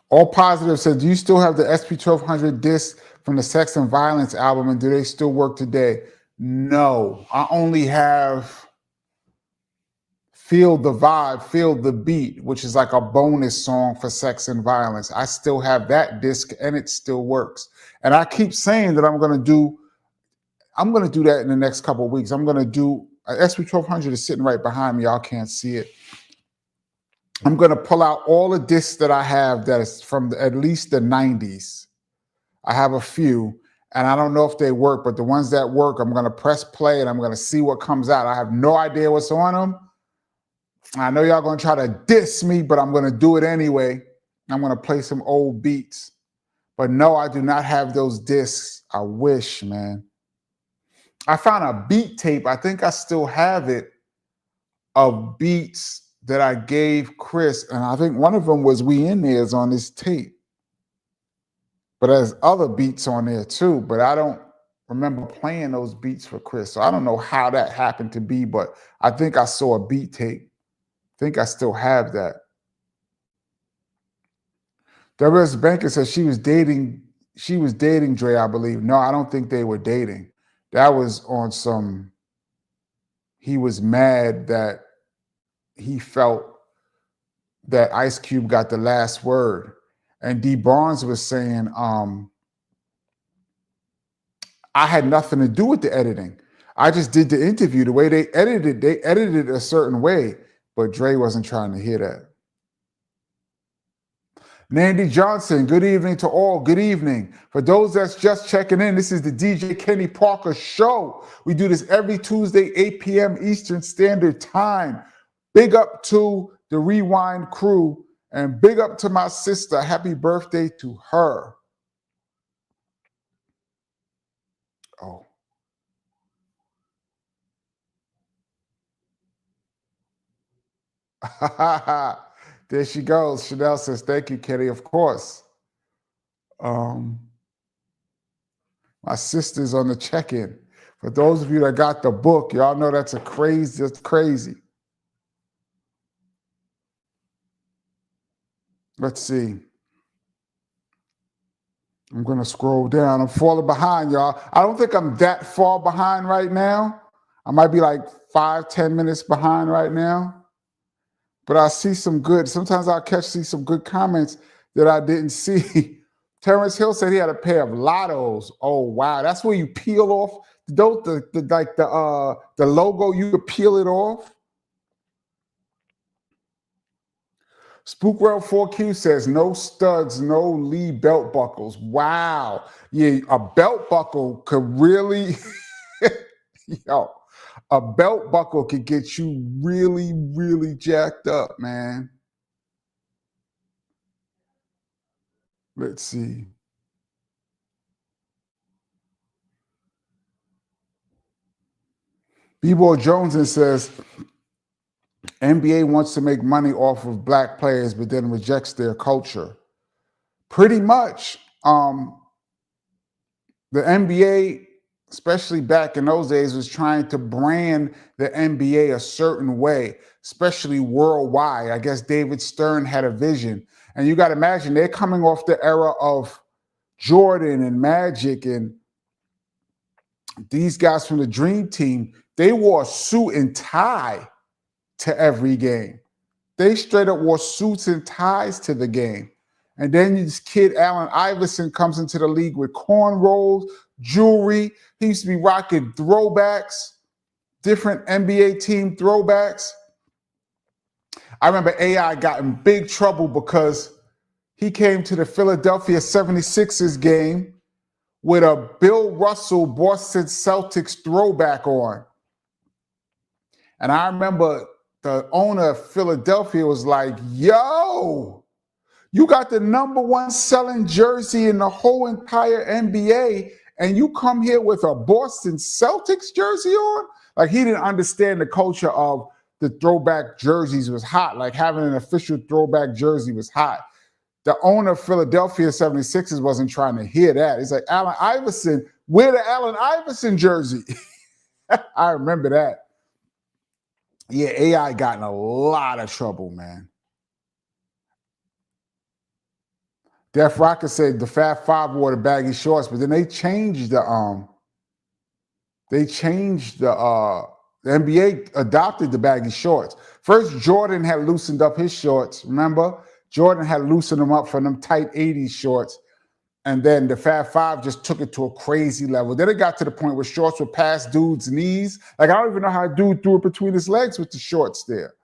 All Positive said, do you still have the SP1200 disc from the Sex and Violence album, and do they still work today? No, I only have Feel the Vibe, Feel the Beat, which is like a bonus song for Sex and Violence. I still have that disc and it still works. And I keep saying that I'm going to do that in the next couple of weeks. I'm going to do, SP1200 is sitting right behind me. Y'all can't see it. I'm going to pull out all the discs that I have that is from at least the 90s. I have a few, and I don't know if they work, but the ones that work, I'm going to press play and I'm going to see what comes out. I have no idea what's on them. I know y'all going to try to diss me, but I'm going to do it anyway. I'm going to play some old beats. But no, I do not have those discs. I wish, man. I found a beat tape. I think I still have it of beats that I gave Chris, and I think one of them was We In There is on this tape. But there's other beats on there too, but I don't remember playing those beats for Chris. So I don't know how that happened to be, but I think I saw a beat tape. I think I still have that. Doris Banker says she was dating Dre, I believe. No, I don't think they were dating. That was on some, he was mad that he felt that Ice Cube got the last word. And D Barnes was saying, I had nothing to do with the editing. I just did the interview. The way they edited a certain way, but Dre wasn't trying to hear that. Nandy Johnson, good evening to all. Good evening. For those that's just checking in, this is the DJ Kenny Parker Show. We do this every Tuesday, 8 p.m. Eastern Standard Time. Big up to the Rewind crew and big up to my sister. Happy birthday to her. Oh. There she goes. Chanel says, thank you, Kenny. Of course. My sister's on the check-in. For those of you that got the book, y'all know that's crazy. Let's see. I'm going to scroll down. I'm falling behind, y'all. I don't think I'm that far behind right now. I might be like 5-10 minutes behind right now. But I see some good. Sometimes I'll see some good comments that I didn't see. Terrence Hill said he had a pair of Lottos. Oh wow, that's where you peel off the logo. You could peel it off. Spookworld 4Q says no studs, no Lee belt buckles. Wow, yeah, a belt buckle could really, yo, a belt buckle could get you really, really jacked up, man. Let's see. B-Boy Jones says NBA wants to make money off of black players, but then rejects their culture. Pretty much. The NBA, especially back in those days, was trying to brand the NBA a certain way, especially worldwide. I guess David Stern had a vision. And you got to imagine, they're coming off the era of Jordan and Magic and these guys from the Dream Team. They wore a suit and tie to every game. They straight up wore suits and ties to the game. And then this kid, Allen Iverson, comes into the league with cornrows, jewelry. He used to be rocking throwbacks, different NBA team throwbacks. I remember AI got in big trouble because he came to the Philadelphia 76ers game with a Bill Russell Boston Celtics throwback on. And I remember the owner of Philadelphia was like, yo, you got the #1 selling jersey in the whole entire NBA, and you come here with a Boston Celtics jersey on? Like, he didn't understand the culture of the throwback jerseys was hot. Like, having an official throwback jersey was hot. The owner of Philadelphia 76ers wasn't trying to hear that. He's like, Allen Iverson, wear the Allen Iverson jersey. I remember that. Yeah, AI got in a lot of trouble, man. Def Rocker said the Fat Five wore the baggy shorts, but then they changed the NBA adopted the baggy shorts. First, Jordan had loosened up his shorts. Remember, Jordan had loosened them up from them tight 80s shorts, and then the Fat Five just took it to a crazy level. Then it got to the point where shorts were past dude's knees. Like, I don't even know how a dude threw it between his legs with the shorts there.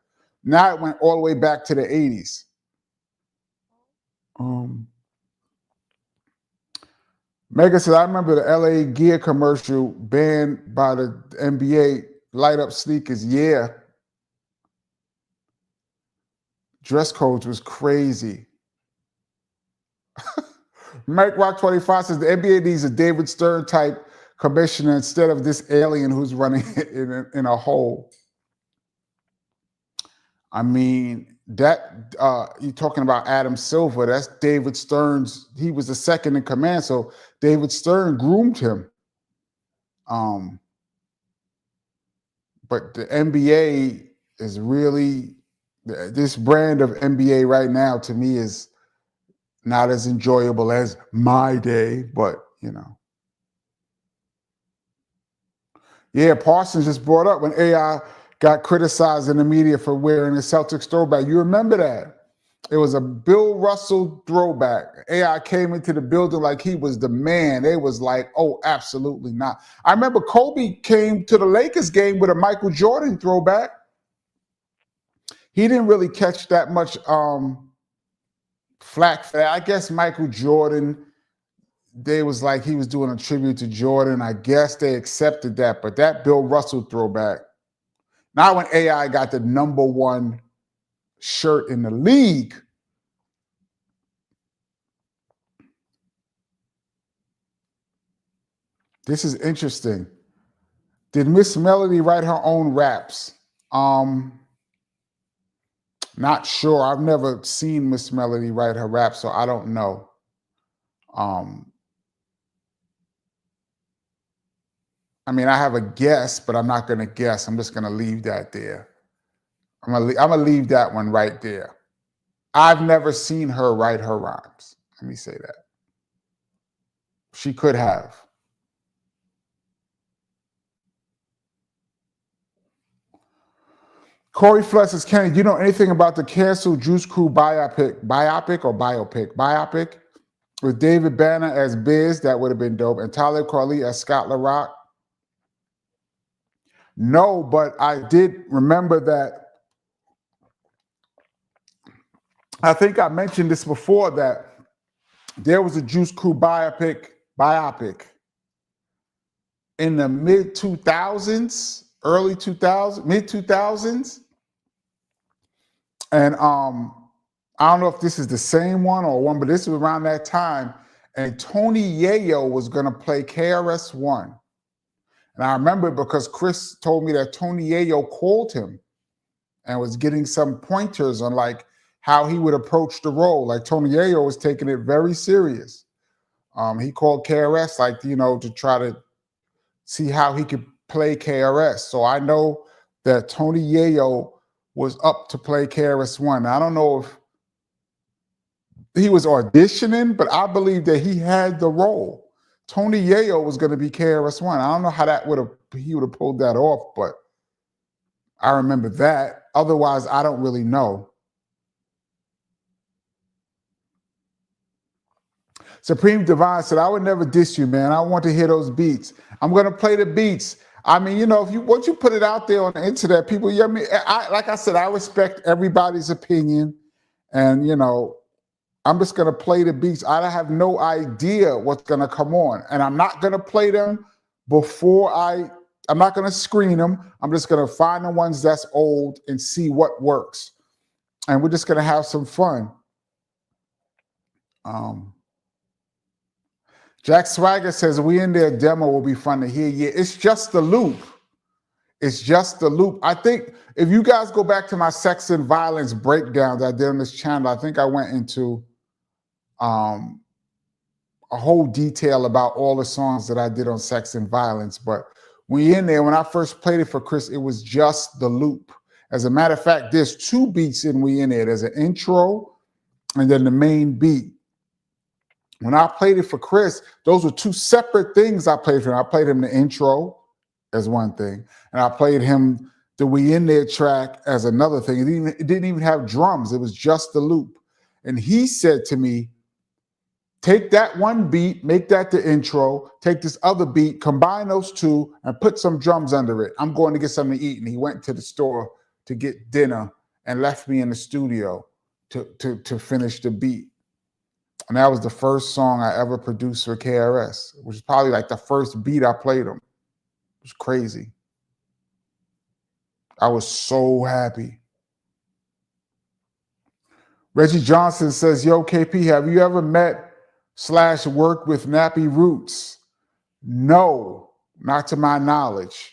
Now it went all the way back to the 80s. Mega said, I remember the LA Gear commercial banned by the NBA, light up sneakers. Yeah. Dress codes was crazy. Mike Rock 25 says the NBA needs a David Stern type commissioner instead of this alien who's running it in a hole. I mean, that you're talking about Adam Silver. That's David Stern's. He was the second in command, so David Stern groomed him. But the NBA is really, this brand of NBA right now to me is not as enjoyable as my day, but you know. Yeah, Parsons just brought up when AI got criticized in the media for wearing a Celtics throwback. You remember that? It was a Bill Russell throwback. AI came into the building like he was the man. They was like, oh, absolutely not. I remember Kobe came to the Lakers game with a Michael Jordan throwback. He didn't really catch that much flack for that. I guess Michael Jordan, they was like he was doing a tribute to Jordan. I guess they accepted that. But that Bill Russell throwback, now when AI got the #1 shirt in the league, this is interesting. Did Miss Melody write her own raps? Not sure. I've never seen Miss Melody write her rap, so I don't know. I mean, I have a guess, but I'm not going to guess. I'm just going to leave that there. I'm gonna leave that one right there. I've never seen her write her rhymes. Let me say that. She could have. Corey Flood says, Kenny, do you know anything about the canceled Juice Crew biopic with David Banner as Biz? That would have been dope. And Talib Kweli as Scott LaRock? No, but I did remember that. I think I mentioned this before, that there was a Juice Crew biopic in the mid 2000s, early 2000s, mid 2000s. And I don't know if this is the same one or one, but this was around that time. And Tony Yayo was going to play KRS-One. And I remember because Chris told me that Tony Yayo called him and was getting some pointers on like how he would approach the role. Like Tony Yayo was taking it very serious. He called KRS, like, you know, to try to see how he could play KRS. So I know that Tony Yayo was up to play KRS-One. I don't know if he was auditioning, but I believe that he had the role. Tony Yayo was going to be KRS-One. I don't know how he would have pulled that off, but I remember that. Otherwise, I don't really know. Supreme Divine said, I would never diss you, man. I want to hear those beats. I'm going to play the beats. I mean, you know, once you put it out there on the internet, people, you know, I mean, like I said, I respect everybody's opinion. And, you know, I'm just going to play the beats. I have no idea what's going to come on. And I'm not going to play them before I'm not going to screen them. I'm just going to find the ones that's old and see what works. And we're just going to have some fun. Jack Swagger says, we in there demo will be fun to hear. Yeah, it's just the loop. It's just the loop. I think if you guys go back to my sex and violence breakdowns I did on this channel, I think I went into a whole detail about all the songs that I did on sex and violence. But when I first played it for Chris, it was just the loop. As a matter of fact, there's two beats in We In There. There's an intro and then the main beat. When I played it for Chris, those were two separate things I played for him. I played him the intro as one thing, and I played him the We In There track as another thing. It didn't even have drums. It was just the loop. And he said to me, take that one beat, make that the intro, take this other beat, combine those two, and put some drums under it. I'm going to get something to eat. And he went to the store to get dinner and left me in the studio to finish the beat. And that was the first song I ever produced for KRS, which is probably like the first beat I played him. It was crazy. I was so happy. Reggie Johnson says, yo, KP, have you ever met / worked with Nappy Roots? No, not to my knowledge.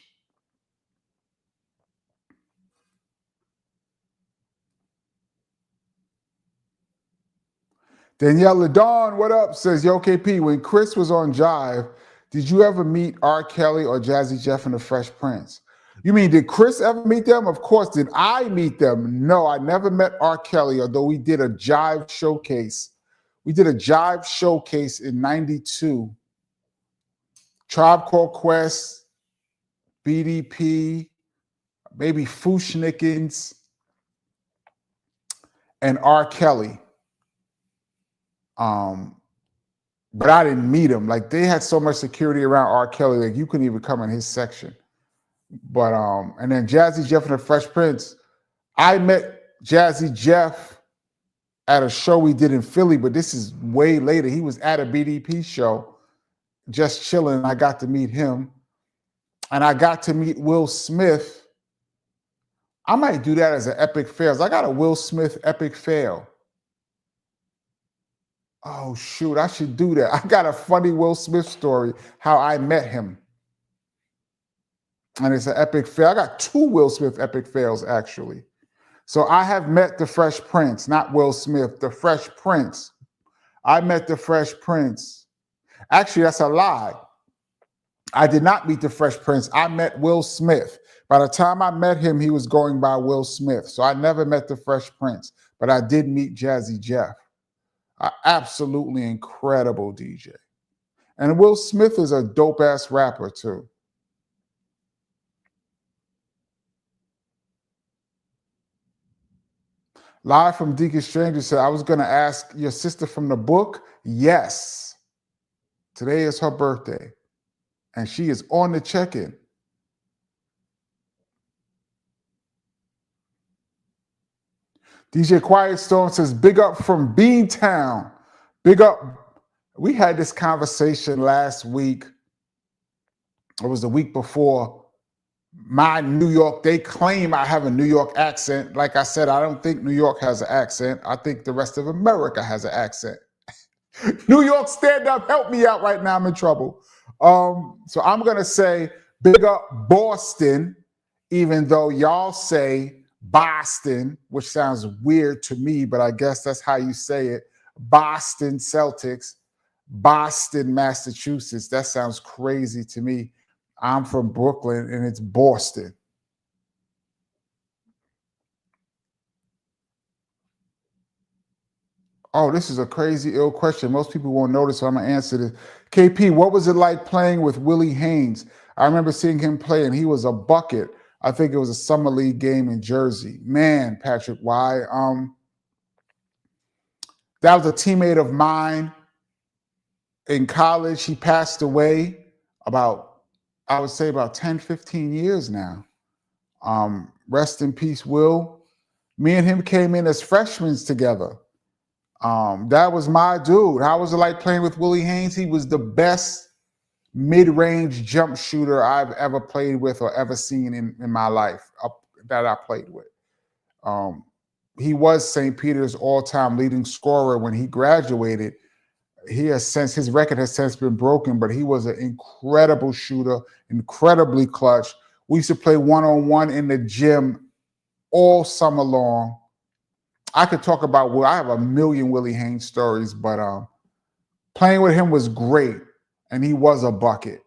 Danielle Ladon, what up? Says, yo, KP, when Chris was on Jive, did you ever meet R. Kelly or Jazzy Jeff and the Fresh Prince? You mean, did Chris ever meet them? Of course. Did I meet them? No, I never met R. Kelly, although we did a Jive showcase. We did a Jive showcase in '92. Tribe Called Quest, BDP, maybe Fushnikins, and R. Kelly. But I didn't meet him. Like, they had so much security around R. Kelly, like you couldn't even come in his section. But and then Jazzy Jeff and the Fresh Prince, I met Jazzy Jeff at a show we did in Philly, but this is way later. He was at a BDP show, just chilling. I got to meet him. And I got to meet Will Smith. I might do that as an epic fails. I got a Will Smith epic fail. Oh, shoot, I should do that. I got a funny Will Smith story, how I met him. And it's an epic fail. I got two Will Smith epic fails, actually. So I have met the Fresh Prince, not Will Smith, the Fresh Prince. I met the Fresh Prince. Actually, that's a lie. I did not meet the Fresh Prince. I met Will Smith. By the time I met him, he was going by Will Smith. So I never met the Fresh Prince, but I did meet Jazzy Jeff. Absolutely incredible DJ. And Will Smith is a dope-ass rapper, too. Live from Deacon Stranger said, I was going to ask your sister from the book. Yes. Today is her birthday. And she is on the check-in. DJ Quiet Storm says, big up from Beantown. Big up. We had this conversation last week. It was the week before. My New York, they claim I have a New York accent. Like I said, I don't think New York has an accent. I think the rest of America has an accent. New York, stand up, help me out right now. I'm in trouble. So I'm going to say big up Boston, even though y'all say Boston, which sounds weird to me, but I guess that's how you say it. Boston Celtics, Boston, Massachusetts. That sounds crazy to me. I'm from Brooklyn, and it's Boston. Oh, this is a crazy, ill question. Most people won't notice, so I'm going to answer this. KP, what was it like playing with Willie Haynes? I remember seeing him play, and he was a bucket. I think it was a summer league game in Jersey. Man, Patrick, why? That was a teammate of mine in college. He passed away I would say about 10, 15 years now. Rest in peace, Will. Me and him came in as freshmen together. That was my dude. How was it like playing with Willie Haynes? He was the best mid-range jump shooter I've ever played with or ever seen in my life that I played with. He was St. Peter's all-time leading scorer when he graduated. His record has since been broken, but he was an incredible shooter, incredibly clutch. We used to play one-on-one in the gym all summer long. I could talk about I have a million Willie Haynes stories, but playing with him was great, and he was a bucket.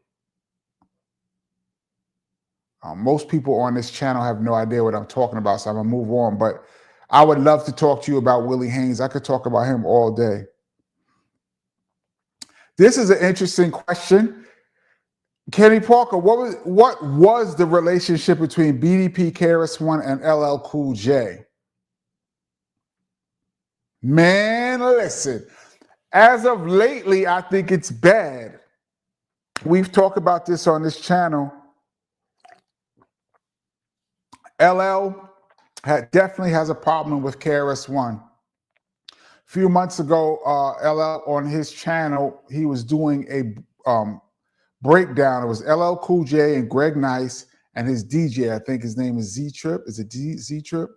Most people on this channel have no idea what I'm talking about, so I'm going to move on. But I would love to talk to you about Willie Haynes. I could talk about him all day. This is an interesting question. Kenny Parker, what was the relationship between BDP, KRS-One, and LL Cool J? Man, listen. As of lately, I think it's bad. We've talked about this on this channel. LL definitely has a problem with KRS-One. A few months ago, LL on his channel, he was doing a breakdown. It was LL Cool J and Greg Nice and his DJ. I think his name is Z-Trip. Is it Z-Trip?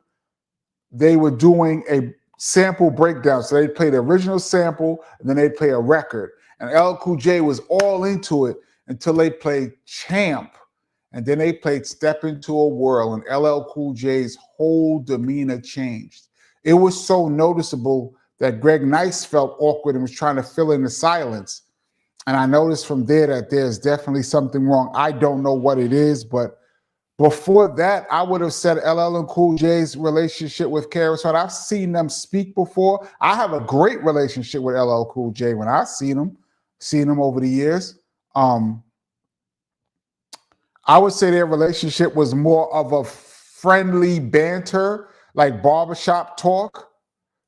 They were doing a sample breakdown. So they'd play the original sample, and then they'd play a record. And LL Cool J was all into it until they played Champ. And then they played Step Into a Whirl, and LL Cool J's whole demeanor changed. It was so noticeable that Greg Nice felt awkward and was trying to fill in the silence. And I noticed from there that there's definitely something wrong. I don't know what it is, but before that, I would have said LL and Cool J's relationship with KRS-One. I've seen them speak before. I have a great relationship with LL Cool J when I've seen him over the years. I would say their relationship was more of a friendly banter, like barbershop talk,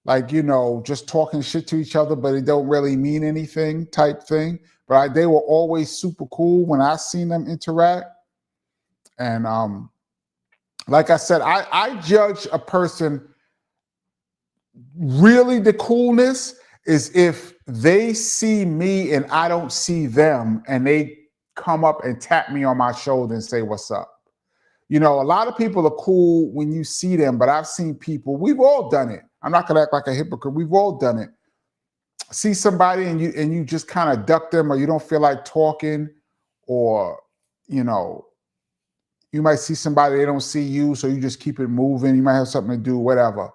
like, you know, just talking shit to each other, but it don't really mean anything type thing. But they were always super cool when I seen them interact. And like I said, I judge a person, really the coolness is if they see me and I don't see them, and they come up and tap me on my shoulder and say, what's up? You know, a lot of people are cool when you see them, but I've seen people, we've all done it. I'm not gonna act like a hypocrite. We've all done it. See somebody and you just kind of duck them, or you don't feel like talking, or, you know, you might see somebody, they don't see you, so you just keep it moving. You might have something to do, whatever.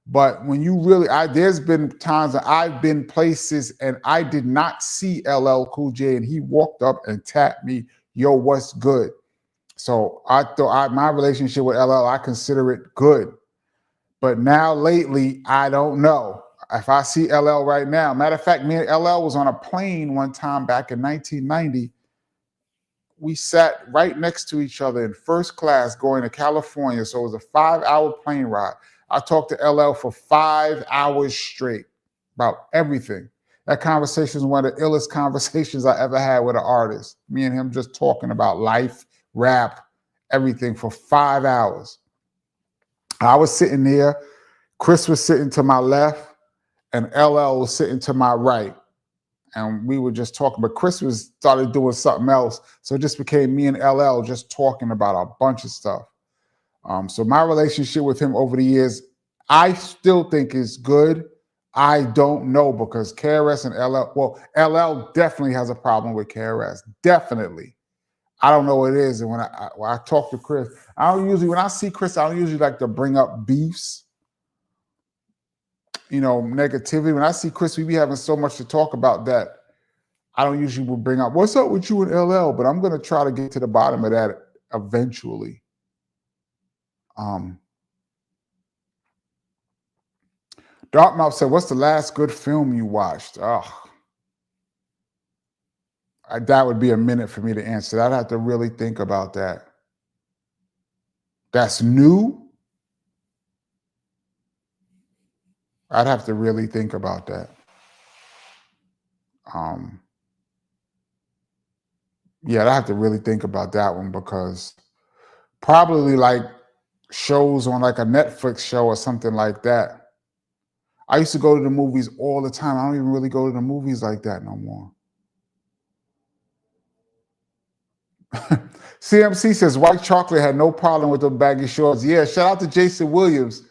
But when you really, there's been times that I've been places and I did not see LL Cool J, and he walked up and tapped me, yo, what's good? So I thought my relationship with LL, I consider it good. But now lately, I don't know. if I see LL right now, matter of fact, me and LL was on a plane one time back in 1990. We sat right next to each other in first class going to California. So it was a 5-hour plane ride. I talked to LL for 5 hours straight about everything. That conversation is one of the illest conversations I ever had with an artist. Me and him just talking about life, rap, everything for 5 hours. I was sitting there, Chris was sitting to my left, and LL was sitting to my right. And we were just talking, but Chris started doing something else. So it just became me and LL just talking about a bunch of stuff. So my relationship with him over the years, I still think is good. I don't know because KRS and LL, well, LL definitely has a problem with KRS. Definitely. I don't know what it is. And when I talk to Chris, when I see Chris, I don't usually like to bring up beefs, negativity. When I see Chris, we be having so much to talk about that I don't usually will bring up, what's up with you and LL? But I'm going to try to get to the bottom of that eventually. Dartmouth said, what's the last good film you watched? Oh, that would be a minute for me to answer. I'd have to really think about that. That's new? I'd have to really think about that. Yeah, I'd have to really think about that one because probably like shows on like a Netflix show or something like that. I used to go to the movies all the time. I don't even really go to the movies like that no more. CMC says White Chocolate had no problem with them baggy shorts. Yeah, shout out to Jason Williams.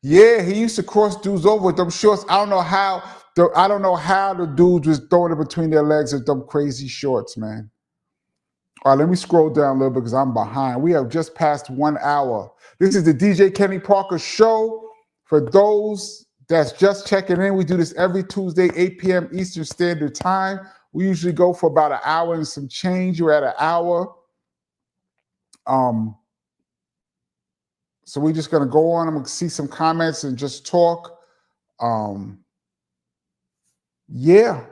Yeah, he used to cross dudes over with them shorts. I don't know how the dudes was throwing it between their legs with them crazy shorts, man. All right, let me scroll down a little bit because I'm behind. We have just passed 1 hour. This is the DJ Kenny Parker Show. For those that's just checking in, we do this every Tuesday, 8 p.m. Eastern Standard Time. We usually go for about an hour and some change. We're at an hour. So we're just going to go on. I'm going to see some comments and just talk. Yeah.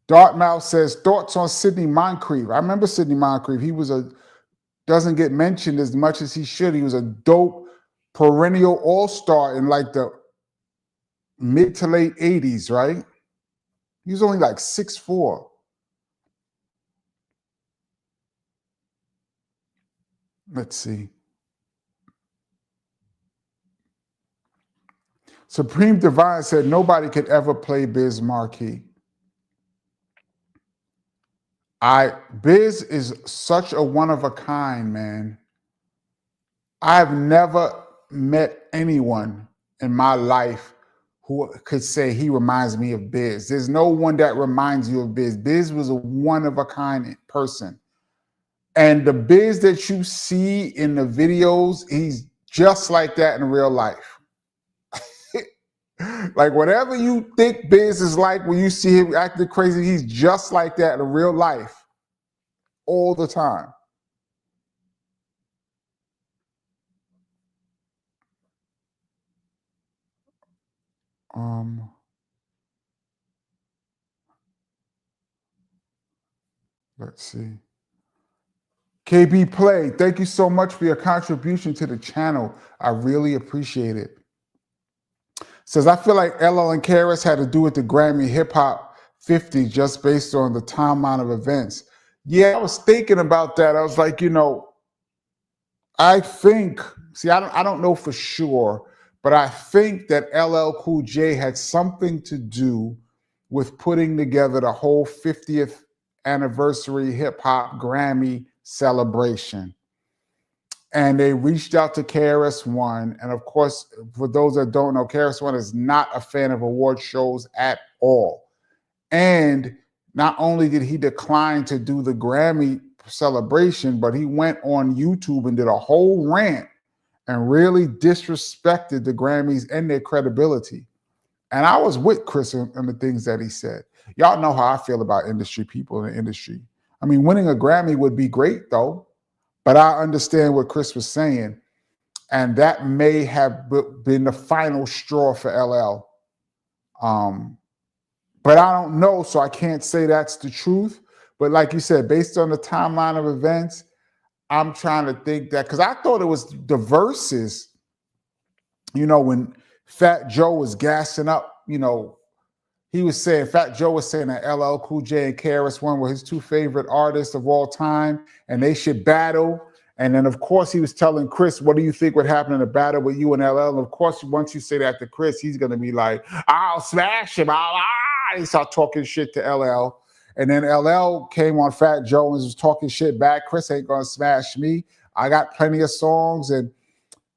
Dartmouth says, thoughts on Sidney Moncrief. I remember Sidney Moncrief. He doesn't get mentioned as much as he should. He was a dope perennial all-star in like the mid to late 80s, right? He was only like 6'4". Let's see. Supreme Divine said nobody could ever play Biz Markie. Biz is such a one of a kind, man. I've never met anyone in my life who could say he reminds me of Biz. There's no one that reminds you of Biz. Biz was a one of a kind person. And the Biz that you see in the videos, he's just like that in real life. Like whatever you think Biz is like when you see him acting crazy, he's just like that in real life all the time. Let's see. KB Play, thank you so much for your contribution to the channel. I really appreciate it. Says, I feel like LL and KRS had to do with the Grammy Hip Hop 50 just based on the timeline of events. Yeah, I was thinking about that. I was like, I think, I don't know for sure, but I think that LL Cool J had something to do with putting together the whole 50th anniversary hip hop Grammy celebration. And they reached out to KRS-One. And of course, for those that don't know, KRS-One is not a fan of award shows at all. And not only did he decline to do the Grammy celebration, but he went on YouTube and did a whole rant and really disrespected the Grammys and their credibility. And I was with Chris on the things that he said. Y'all know how I feel about industry people in the industry. I mean, winning a Grammy would be great, though. But I understand what Chris was saying. And that may have been the final straw for LL. But I don't know, so I can't say that's the truth. But like you said, based on the timeline of events, I'm trying to think that, because I thought it was the verses, when Fat Joe was gassing up, he was saying, Fat Joe was saying that LL Cool J and KRS-One were his two favorite artists of all time, and they should battle. And then, of course, he was telling Chris, what do you think would happen in a battle with you and LL? And of course, once you say that to Chris, he's going to be like, I'll smash him. He start talking shit to LL. And then LL came on Fat Joe and was talking shit back. Chris ain't going to smash me. I got plenty of songs. And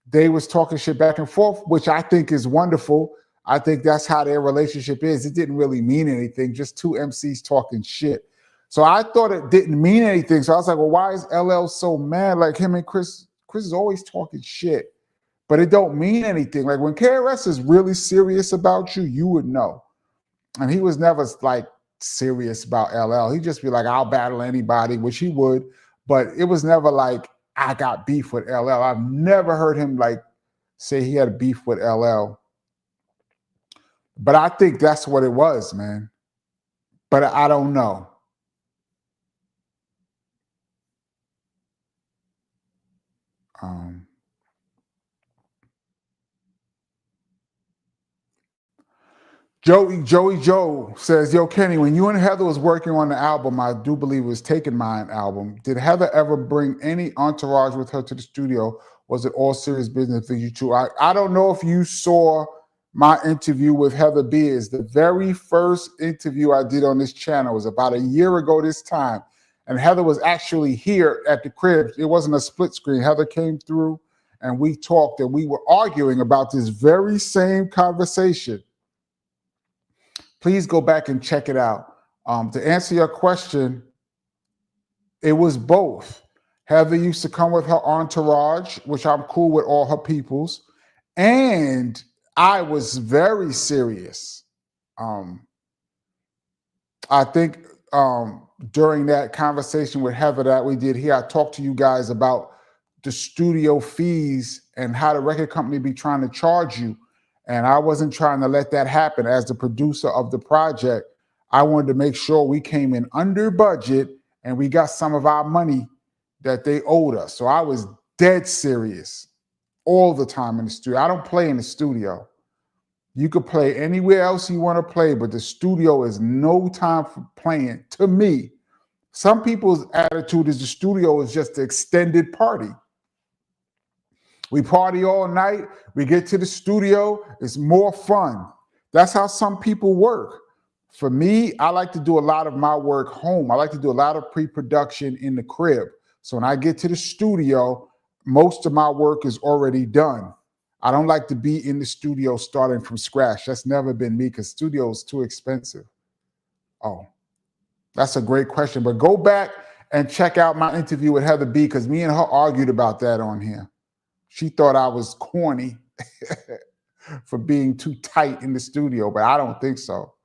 they was talking shit back and forth, which I think is wonderful. I think that's how their relationship is. It didn't really mean anything, just two MCs talking shit. So I thought it didn't mean anything. So I was like, well, why is LL so mad? Like him and Chris is always talking shit, but it don't mean anything. Like when KRS is really serious about you, you would know. And he was never like serious about LL. He'd just be like, I'll battle anybody, which he would, but it was never like, I got beef with LL. I've never heard him like say he had a beef with LL. But I think that's what it was, man. But I don't know. Joey Joe says, yo, Kenny, when you and Heather was working on the album, I do believe it was Taking Mine album, did Heather ever bring any entourage with her to the studio? Was it all serious business for you two? I don't know if you saw my interview with Heather Beers. The very first interview I did on this channel was about a year ago this time. And Heather was actually here at the crib. It wasn't a split screen. Heather came through and we talked and we were arguing about this very same conversation. Please go back and check it out. To answer your question, it was both. Heather used to come with her entourage, which I'm cool with all her peoples. And I was very serious. I think during that conversation with Heather that we did here, I talked to you guys about the studio fees and how the record company be trying to charge you. And I wasn't trying to let that happen. As the producer of the project, I wanted to make sure we came in under budget and we got some of our money that they owed us. So I was dead serious all the time in the studio. I don't play in the studio. You could play anywhere else you want to play, but the studio is no time for playing to me. Some people's attitude is the studio is just an extended party. We party all night. We get to the studio. It's more fun. That's how some people work. For me, I like to do a lot of my work home. I like to do a lot of pre-production in the crib. So when I get to the studio, most of my work is already done. I don't like to be in the studio starting from scratch. That's never been me because studio is too expensive. Oh, that's a great question. But go back and check out my interview with Heather B because me and her argued about that on here. She thought I was corny for being too tight in the studio, but I don't think so.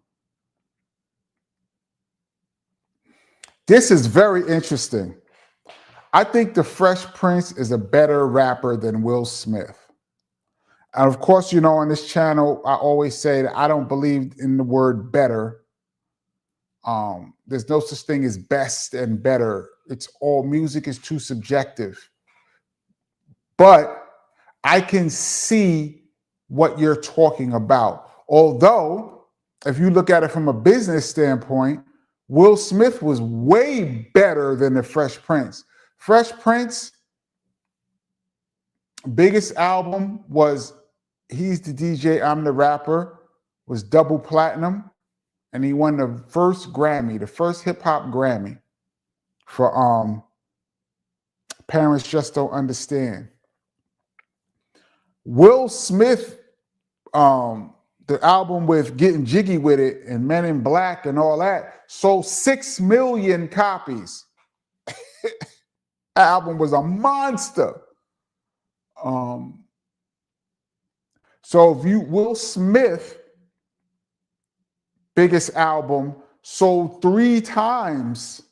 This is very interesting. I think the Fresh Prince is a better rapper than Will Smith. And of course, on this channel, I always say that I don't believe in the word better. There's no such thing as best and better. It's all music is too subjective. But I can see what you're talking about. Although, if you look at it from a business standpoint, Will Smith was way better than the Fresh Prince. Fresh Prince, biggest album was He's the DJ, I'm the Rapper, was double platinum. And he won the first Grammy, the first hip hop Grammy for Parents Just Don't Understand. Will Smith, the album with Getting Jiggy With It and Men in Black and all that, sold 6 million copies. That album was a monster. So if Will Smith, biggest album, sold 3 times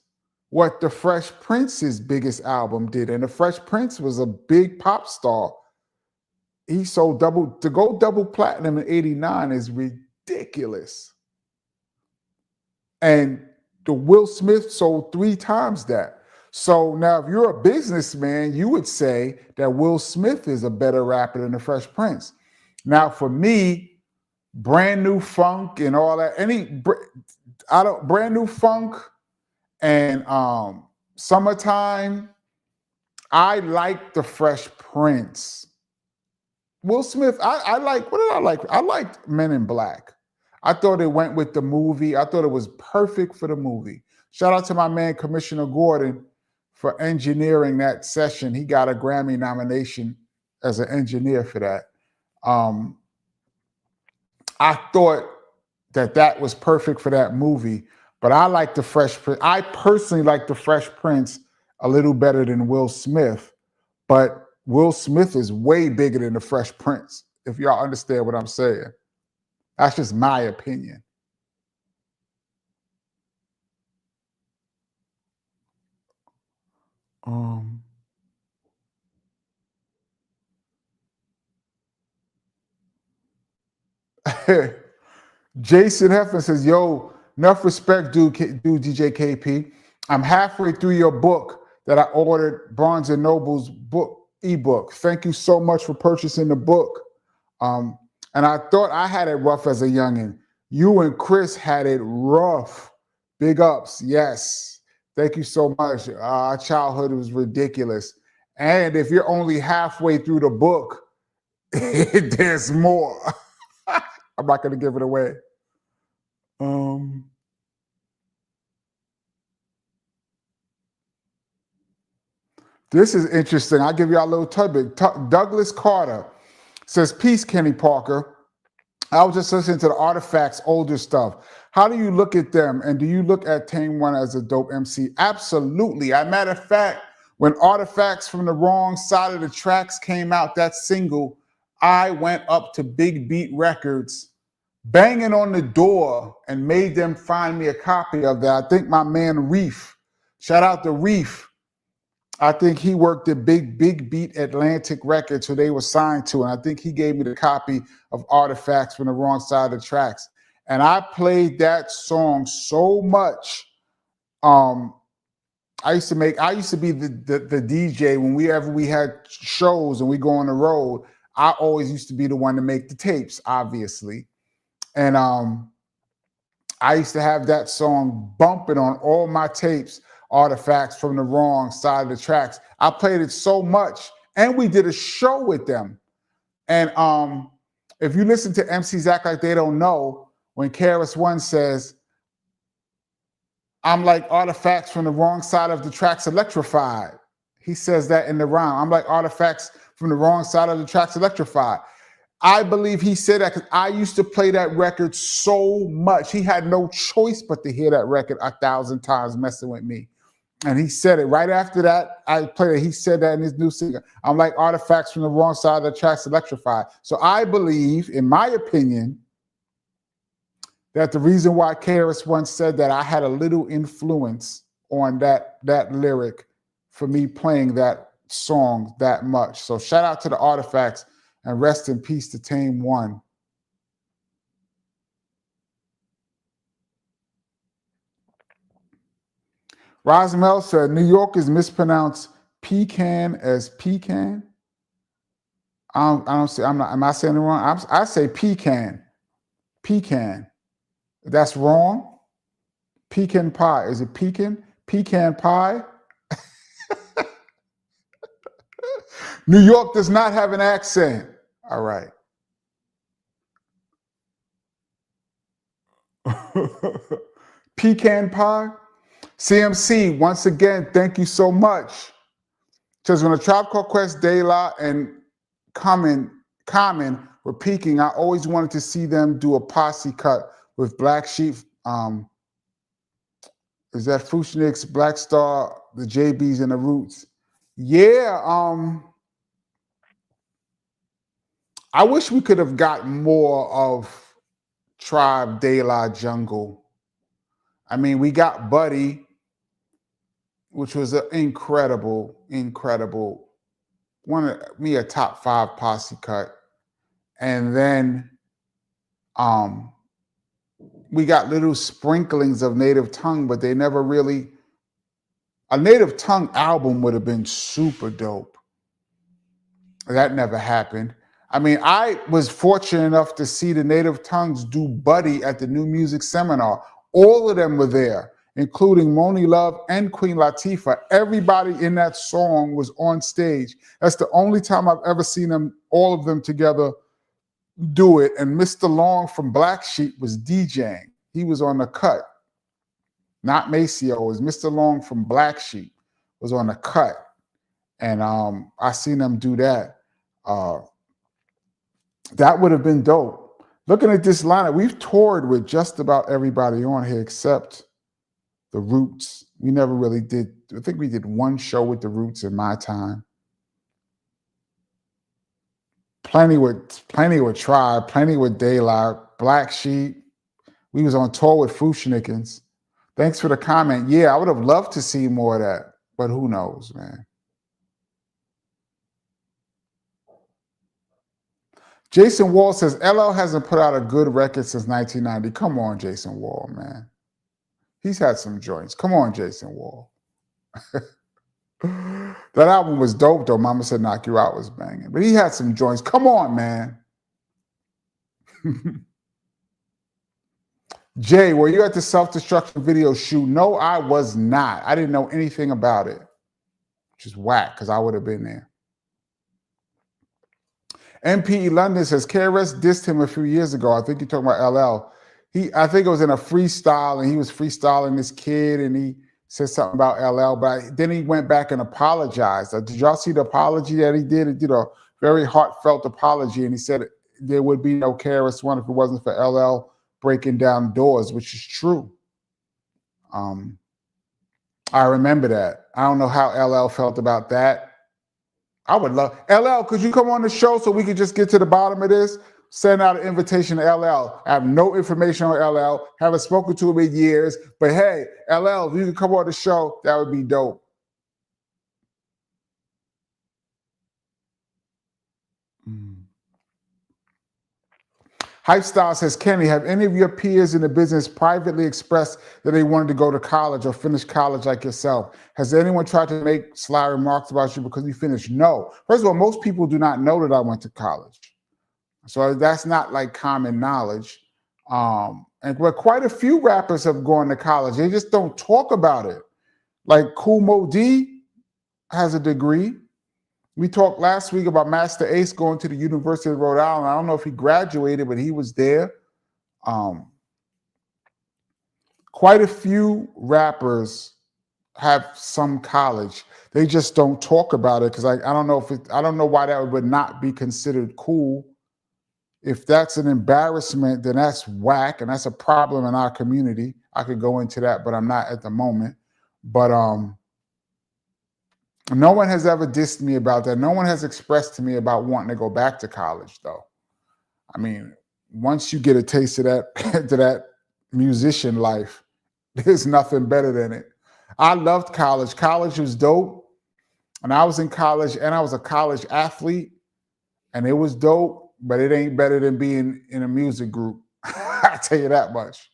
what the Fresh Prince's biggest album did. And the Fresh Prince was a big pop star. He sold to go double platinum in '89 is ridiculous. ridiculous. And the Will Smith sold 3 times that. So now if you're a businessman, you would say that Will Smith is a better rapper than the Fresh Prince. Now for me, brand new funk and all that, brand new funk and summertime, I like the Fresh Prince. Will Smith, I like, what did I like? I liked Men in Black. I thought it went with the movie. I thought it was perfect for the movie. Shout out to my man, Commissioner Gordon, for engineering that session. He got a Grammy nomination as an engineer for that. I thought that was perfect for that movie, but I like the Fresh Prince. I personally like the Fresh Prince a little better than Will Smith, but Will Smith is way bigger than the Fresh Prince, if y'all understand what I'm saying. That's just my opinion. Jason Heffer says, yo, enough respect, dude DJ KP. I'm halfway through your book that I ordered, Barnes & Noble's book, ebook. Thank you so much for purchasing the book. And I thought I had it rough as a youngin'. You and Chris had it rough. Big ups, yes. Thank you so much. Our childhood was ridiculous. And if you're only halfway through the book, there's more. I'm not going to give it away. This is interesting. I'll give y'all a little tidbit. Douglas Carter says, peace, Kenny Parker. I was just listening to the Artifacts older stuff. How do you look at them? And do you look at Tame One as a dope MC? Absolutely. As a matter of fact, when Artifacts from the Wrong Side of the Tracks came out, that single, I went up to Big Beat Records, banging on the door, and made them find me a copy of that. I think my man Reef, shout out to Reef. I think he worked at Big Beat Atlantic Records, who they were signed to, and I think he gave me the copy of Artifacts from the Wrong Side of the Tracks. And I played that song so much. I used to be the DJ whenever we had shows and we go on the road. I always used to be the one to make the tapes, obviously. And I used to have that song bumping on all my tapes, Artifacts from the Wrong Side of the Tracks. I played it so much, and we did a show with them. And if you listen to MCs Act Like They Don't Know, when KRS-One says, I'm like Artifacts from the Wrong Side of the Tracks electrified. He says that in the rhyme. I'm like Artifacts from the Wrong Side of the Tracks electrified. I believe he said that because I used to play that record so much. He had no choice but to hear that record 1,000 times messing with me. And he said it right after that. I played it. He said that in his new single. I'm like Artifacts from the Wrong Side of the Tracks electrified. So I believe, in my opinion, that the reason why KRS-One said that I had a little influence on that lyric for me playing that song that much. So shout out to the Artifacts and rest in peace to Tame One. Rosmel said New York is mispronounced pecan as pecan. I don't see. Am I saying it wrong? I say pecan. Pecan. That's wrong. Pecan pie. Is it pecan? Pecan pie. New York does not have an accent. All right. Pecan pie. CMC, once again, thank you so much. Because when a Tribe Called Quest, De La, and Common were peaking, I always wanted to see them do a posse cut with Black Sheep. Is that Fushnik's, Black Star, the JBs, and the Roots? Yeah. I wish we could have got more of Tribe, De La, Jungle. I mean, we got Buddy, which was an incredible, a top 5 posse cut. And then we got little sprinklings of native tongue, but they never really. A native tongue album would have been super dope. That never happened. I mean, I was fortunate enough to see the Native Tongues do Buddy at the New Music Seminar. All of them were there, including Moni Love and Queen Latifah. Everybody in that song was on stage. That's the only time I've ever seen them, all of them together, do it. And Mr. Long from Black Sheep was DJing. He was on the cut. Not Maceo, it was Mr. Long from Black Sheep was on the cut. And I seen them do that. That would have been dope. Looking at this lineup, we've toured with just about everybody on here except the Roots. We never really did. I think we did one show with the Roots in my time. Plenty with Tribe, plenty with Daylight, Black Sheep. We was on tour with Fushnikins. Thanks for the comment. Yeah, I would have loved to see more of that, but who knows, man. Jason Wall says, LL hasn't put out a good record since 1990. Come on, Jason Wall, man. He's had some joints. Come on, Jason Wall. That album was dope, though. Mama Said Knock You Out was banging. But he had some joints. Come on, man. Jay, were you at the self-destruction video shoot? No, I was not. I didn't know anything about it. Which is whack, because I would have been there. MPE London says, KRS dissed him a few years ago. I think you're talking about LL. I think it was in a freestyle, and he was freestyling this kid, and he said something about LL, but then he went back and apologized. Did y'all see the apology that he did? He did a very heartfelt apology, and he said there would be no KRS-One if it wasn't for LL breaking down doors, which is true. I remember that. I don't know how LL felt about that. I would love, LL, could you come on the show so we could just get to the bottom of this? Send out an invitation to LL. I have no information on LL. Haven't spoken to him in years. But hey, LL, if you could come on the show, that would be dope. Hype Style says, Kenny, have any of your peers in the business privately expressed that they wanted to go to college or finish college like yourself? Has anyone tried to make sly remarks about you because you finished? No. First of all, most people do not know that I went to college. So that's not like common knowledge. And quite a few rappers have gone to college. They just don't talk about it. Like Kool Moe Dee has a degree. We talked last week about Master Ace going to the University of Rhode Island. I don't know if he graduated, but he was there. Quite a few rappers have some college. They just don't talk about it because I don't know I don't know why that would not be considered cool. If that's an embarrassment, then that's whack, and that's a problem in our community. I could go into that, but I'm not at the moment. But no one has ever dissed me about that. No one has expressed to me about wanting to go back to college, though. I mean, once you get a taste of that, to that musician life, there's nothing better than it. I loved college. College was dope. And I was in college, and I was a college athlete, and it was dope, but it ain't better than being in a music group. I'll tell you that much.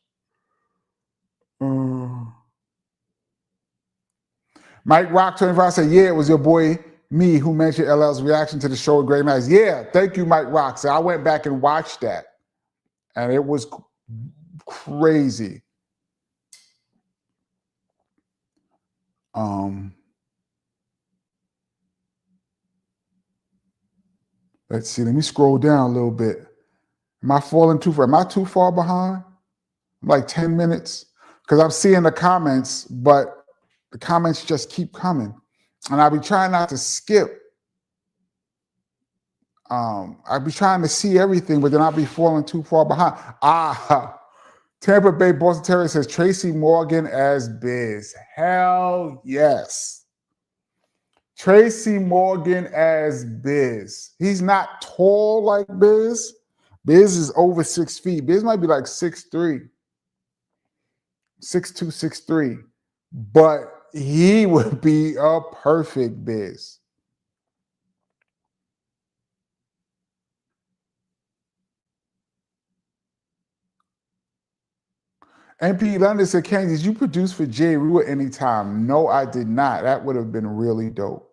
Mike Rock 25 said, yeah, it was your boy me who mentioned LL's reaction to the show at Great Nights. Yeah, thank you, Mike Rock. So I went back and watched that, and it was crazy. Let's see. Let me scroll down a little bit. Am I falling too far? Am I too far behind? I'm like 10 minutes? Because I'm seeing the comments, but the comments just keep coming. And I'll be trying not to skip. I'll be trying to see everything, but then I'll be falling too far behind. Tampa Bay Boston Terrier says Tracy Morgan as Biz. Hell yes. Tracy Morgan as Biz. He's not tall like Biz. Biz is over 6 feet. Biz might be like 6'3", 6'2", 6'3", but he would be a perfect Biz. MP London said, Kenny, did you produce for Jay Rue at any time? No, I did not. That would have been really dope.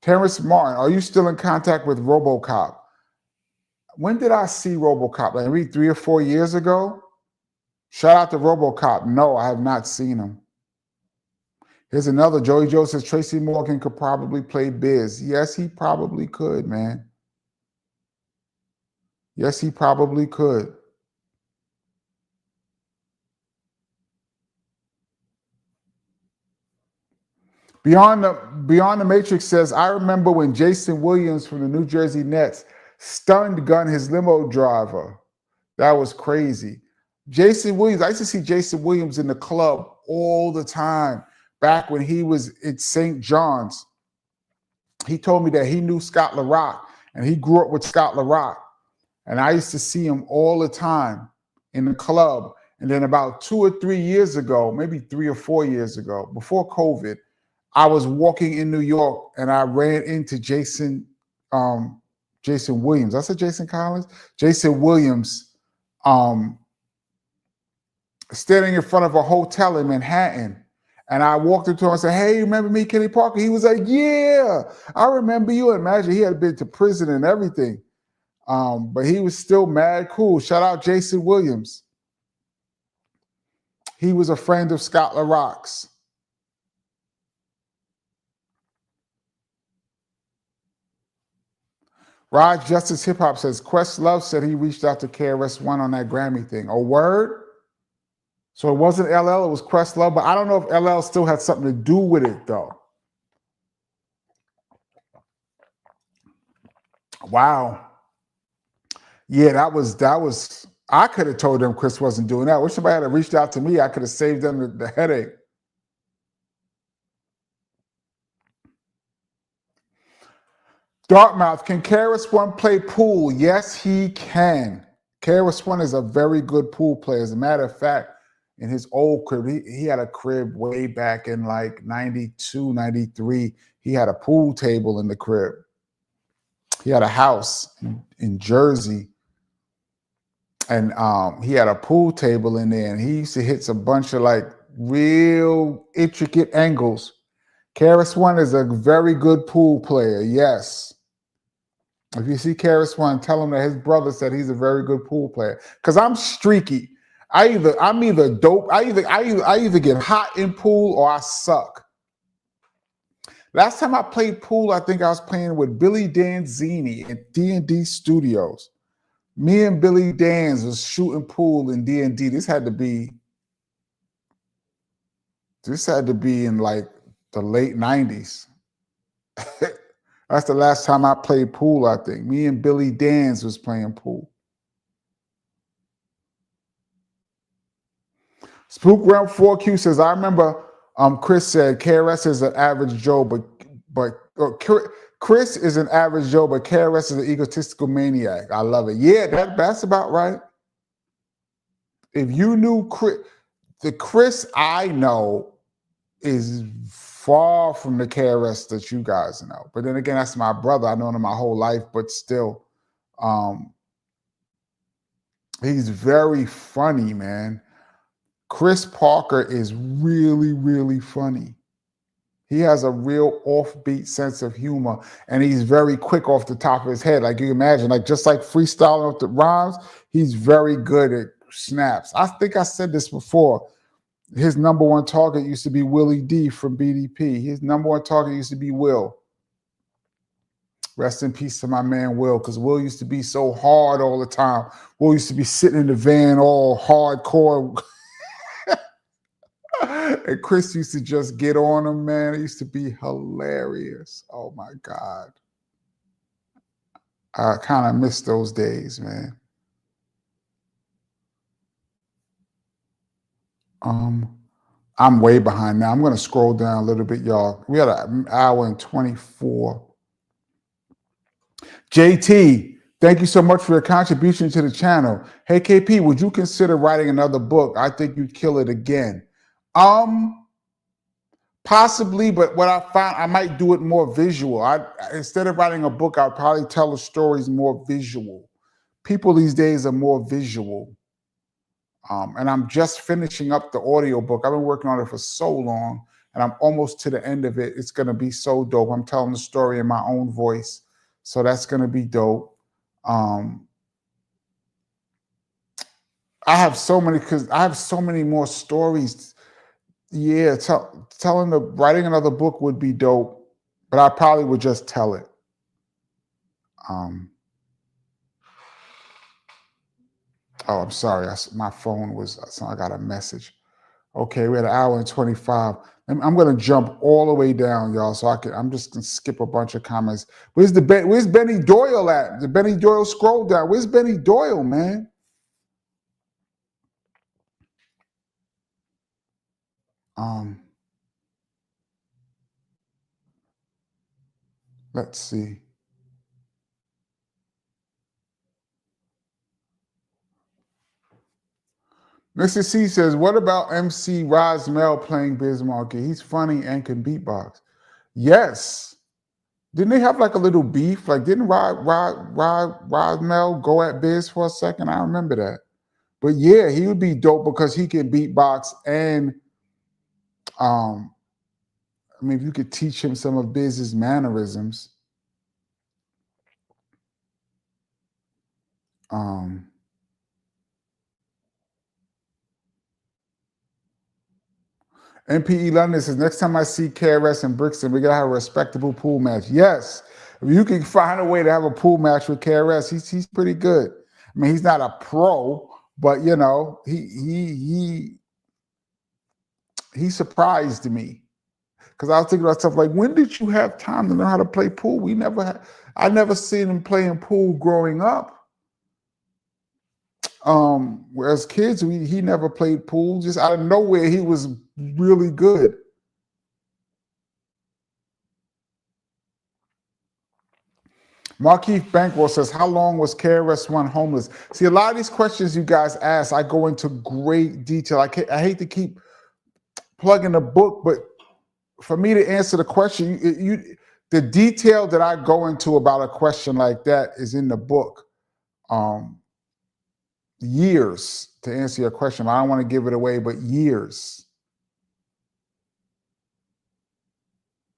Terrence Martin, are you still in contact with RoboCop? When did I see RoboCop? Like maybe 3 or 4 years ago? Shout out to RoboCop. No, I have not seen him. Here's another. Joey Joe says, Tracy Morgan could probably play Biz. Yes, he probably could, man. Yes, he probably could. Beyond the Matrix says, I remember when Jason Williams from the New Jersey Nets stunned gun his limo driver. That was crazy. Jason Williams, I used to see Jason Williams in the club all the time back when he was at St. John's. He told me that he knew Scott LaRock and he grew up with Scott LaRock. And I used to see him all the time in the club. And then about 2 or 3 years ago, maybe 3 or 4 years ago, before COVID, I was walking in New York and I ran into Jason Williams. I said Jason Collins? Jason Williams standing in front of a hotel in Manhattan. And I walked up to him and said, hey, remember me, Kenny Parker? He was like, yeah, I remember you. Imagine he had been to prison and everything. But he was still mad cool. Shout out Jason Williams. He was a friend of Scott LaRock's. Raj Justice Hip Hop says, Questlove said he reached out to KRS-One on that Grammy thing. A word? So it wasn't LL, it was Questlove, but I don't know if LL still had something to do with it though. Wow. Yeah, that was, I could have told them Chris wasn't doing that. I wish somebody had reached out to me. I could have saved them the headache. Dartmouth, can KRS-One play pool? Yes, he can. KRS-One is a very good pool player. As a matter of fact, in his old crib, he had a crib way back in like 92, 93. He had a pool table in the crib. He had a house in Jersey. And he had a pool table in there, and he used to hit some bunch of like real intricate angles. KRS-One is a very good pool player, yes. If you see KRS-One, tell him that his brother said he's a very good pool player. Because I'm streaky. I'm either dope. I either get hot in pool or I suck. Last time I played pool, I think I was playing with Billy Danzini at D&D Studios. Me and Billy Danz was shooting pool in D&D. This had to be in like the late 90s. That's the last time I played pool, I think. Me and Billy Danz was playing pool. Spook Realm 4Q says, I remember Chris said KRS is an average Joe, but Chris is an average Joe, but KRS is an egotistical maniac. I love it. Yeah, that's about right. If you knew Chris, the Chris I know is far from the KRS that you guys know. But then again, that's my brother. I've known him my whole life, but still, he's very funny, man. Chris Parker is really, really funny. He has a real offbeat sense of humor, and he's very quick off the top of his head. Like you imagine, like just like freestyling off the rhymes, he's very good at snaps. I think I said this before. His number one target used to be Willie D from BDP. His number one target used to be Will. Rest in peace to my man Will, because Will used to be so hard all the time. Will used to be sitting in the van all hardcore. And Chris used to just get on him, man. It used to be hilarious. Oh my God. I kind of miss those days, man. I'm way behind now. I'm going to scroll down a little bit, y'all. We had an hour and 24. JT, thank you so much for your contribution to the channel. Hey, KP, would you consider writing another book? I think you'd kill it again. Possibly, but what I found, I might do it more visual. Instead of writing a book, I'll probably tell the stories more visual. People these days are more visual. And I'm just finishing up the audiobook. I've been working on it for so long, and I'm almost to the end of it. It's going to be so dope. I'm telling the story in my own voice. So that's going to be dope. I have so many more stories. Yeah, writing another book would be dope, but I probably would just tell it. Oh, I'm sorry. My phone was, so I got a message. Okay, we're at 1 hour and 25. I'm going to jump all the way down, y'all. So I'm just going to skip a bunch of comments. Where's Benny Doyle at? The Benny Doyle scroll down. Where's Benny Doyle, man? Let's see. Mr. C says, what about MC Rosmel playing Biz Markie? He's funny and can beatbox. Yes. Didn't they have like a little beef? Like, didn't Rosmel go at Biz for a second? I remember that. But yeah, he would be dope because he can beatbox and I mean, if you could teach him some of Biz's mannerisms. MPE London says, next time I see KRS and Brixton, we're going to have a respectable pool match. Yes. If you can find a way to have a pool match with KRS, he's pretty good. I mean, he's not a pro, but you know, he surprised me. Because I was thinking about stuff like, when did you have time to learn how to play pool? I never seen him playing pool growing up. Whereas kids, he never played pool. Just out of nowhere, he was really good. Markeith Bankwell says, how long was KRS-One homeless? See, a lot of these questions you guys ask, I go into great detail. I hate to keep plugging the book, but for me to answer the question, the detail that I go into about a question like that is in the book. Years to answer your question. I don't want to give it away, but years.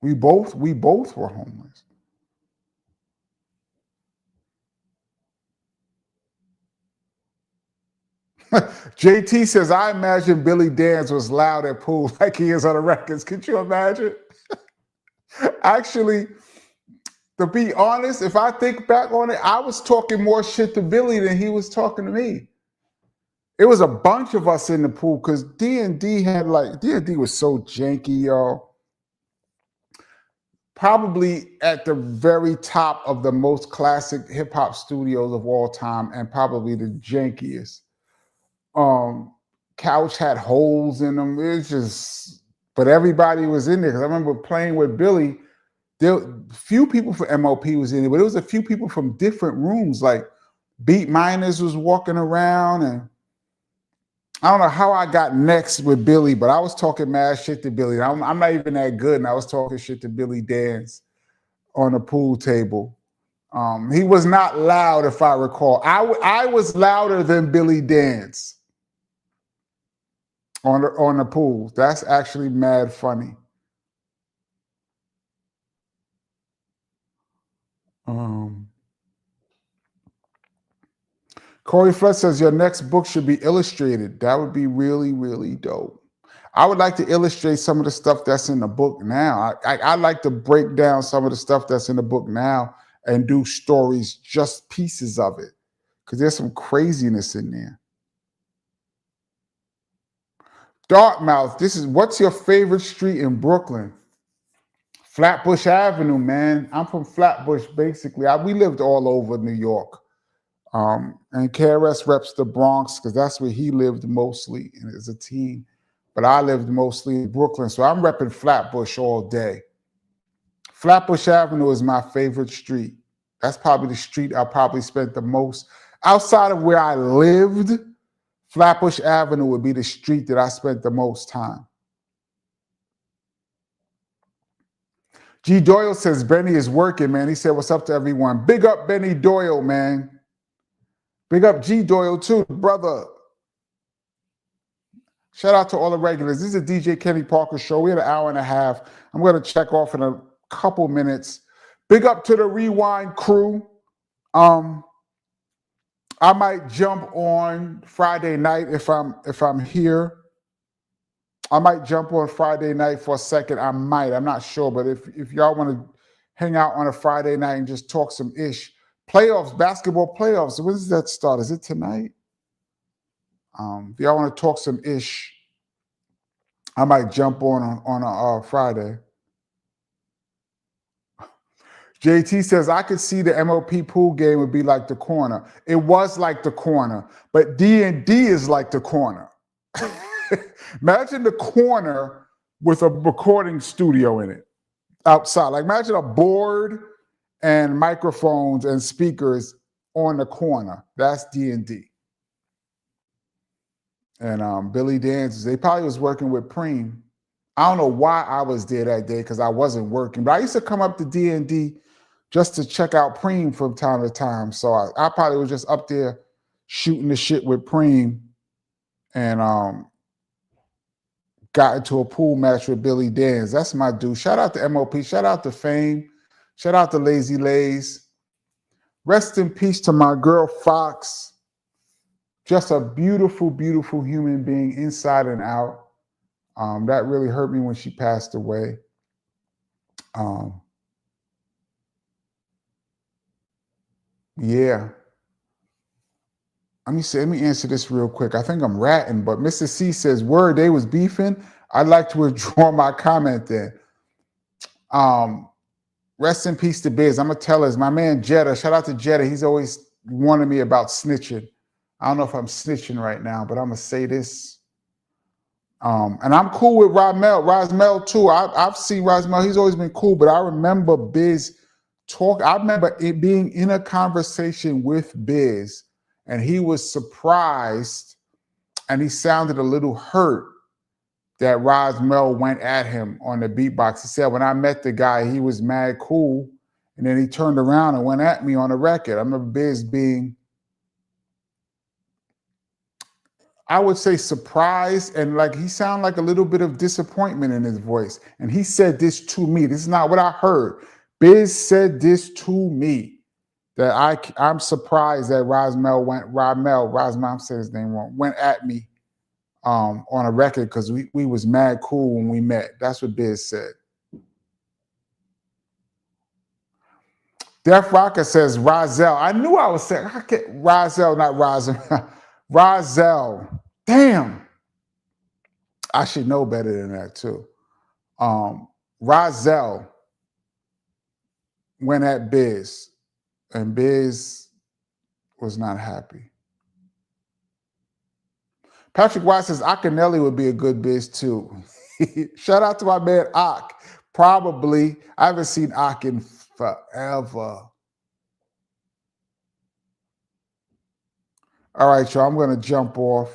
We both were homeless. JT says, I imagine Billy Danz was loud at pool like he is on the records. Could you imagine? Actually, to be honest, if I think back on it, I was talking more shit to Billy than he was talking to me. It was a bunch of us in the pool because D&D was so janky, y'all. Probably at the very top of the most classic hip hop studios of all time, and probably the jankiest. Couch had holes in them. It was just, but everybody was in there. Because I remember playing with Billy. Few people from MOP was in it, but there was a few people from different rooms. Like Beat Miners was walking around, and I don't know how I got next with Billy, but I was talking mad shit to Billy. I'm not even that good, and I was talking shit to Billy Danz on the pool table. He was not loud, if I recall. I was louder than Billy Danz on the pool. That's actually mad funny. Corey Flood says your next book should be illustrated. That would be really, really dope. I would like to illustrate some of the stuff that's in the book now. I like to break down some of the stuff that's in the book now and do stories, just pieces of it, because there's some craziness in there. Dartmouth, what's your favorite street in Brooklyn? Flatbush Avenue, man. I'm from Flatbush, basically. We lived all over New York. And KRS reps the Bronx because that's where he lived mostly and as a teen. But I lived mostly in Brooklyn, so I'm repping Flatbush all day. Flatbush Avenue is my favorite street. That's probably the street I probably spent the most. Outside of where I lived, Flatbush Avenue would be the street that I spent the most time. G. Doyle says, Benny is working, man. He said, what's up to everyone? Big up Benny Doyle, man. Big up G. Doyle, too, brother. Shout out to all the regulars. This is a DJ Kenny Parker show. We had an hour and a half. I'm going to check off in a couple minutes. Big up to the Rewind crew. I might jump on Friday night if I'm here. I might jump on Friday night for a second. I might. I'm not sure, but if y'all want to hang out on a Friday night and just talk some ish. Playoffs, basketball playoffs. When does that start? Is it tonight? If y'all want to talk some ish, I might jump on a Friday. JT says, I could see the MLP pool game would be like the corner. It was like the corner, but D&D is like the corner. Imagine the corner with a recording studio in it outside. Like imagine a board and microphones and speakers on the corner. That's D&D. And Billy Dances, they probably was working with Preem. I don't know why I was there that day because I wasn't working, but I used to come up to D&D just to check out Preem from time to time. So I probably was just up there shooting the shit with Preem and got into a pool match with Billy Danz. That's my dude. Shout out to MOP. Shout out to Fame. Shout out to Lazy Lays. Rest in peace to my girl Fox. Just a beautiful, beautiful human being inside and out. That really hurt me when she passed away. Yeah. Let me answer this real quick. I think I'm ratting, but Mr. C says, word, they was beefing. I'd like to withdraw my comment then. Rest in peace to Biz. I'm going to tell us, my man Jetta, shout out to Jetta. He's always warning me about snitching. I don't know if I'm snitching right now, but I'm going to say this. And I'm cool with Rosmel too. I've seen Rosmel. He's always been cool, but I remember Biz talk. I remember it being in a conversation with Biz, and he was surprised, and he sounded a little hurt that Rosmel went at him on the beatbox. He said, when I met the guy, he was mad cool, and then he turned around and went at me on the record. I remember Biz being, I would say, surprised, and like he sounded like a little bit of disappointment in his voice. And he said this to me. This is not what I heard. Biz said this to me, that I'm surprised that Rosmel, I'm saying his name wrong, went at me on a record because we was mad cool when we met. That's what Biz said. Def Rocker says Rozelle. I knew I was saying Rozelle, not Rozelle. Rozelle. Damn. I should know better than that too. Rozelle went at Biz, and Biz was not happy. Patrick White says Akinelli would be a good Biz too. Shout out to my man Ak. Probably. I haven't seen Ak in forever. All right, y'all. I'm going to jump off.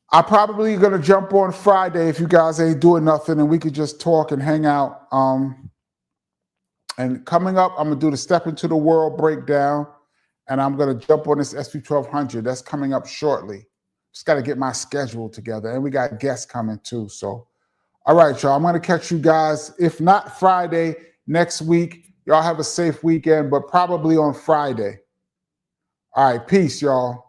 I'm probably going to jump on Friday if you guys ain't doing nothing and we could just talk and hang out. And coming up, I'm going to do the Step Into the World breakdown, and I'm going to jump on this SP1200. That's coming up shortly. Just got to get my schedule together, and we got guests coming too. So, all right, y'all. I'm going to catch you guys, if not Friday, next week. Y'all have a safe weekend, but probably on Friday. All right, peace, y'all.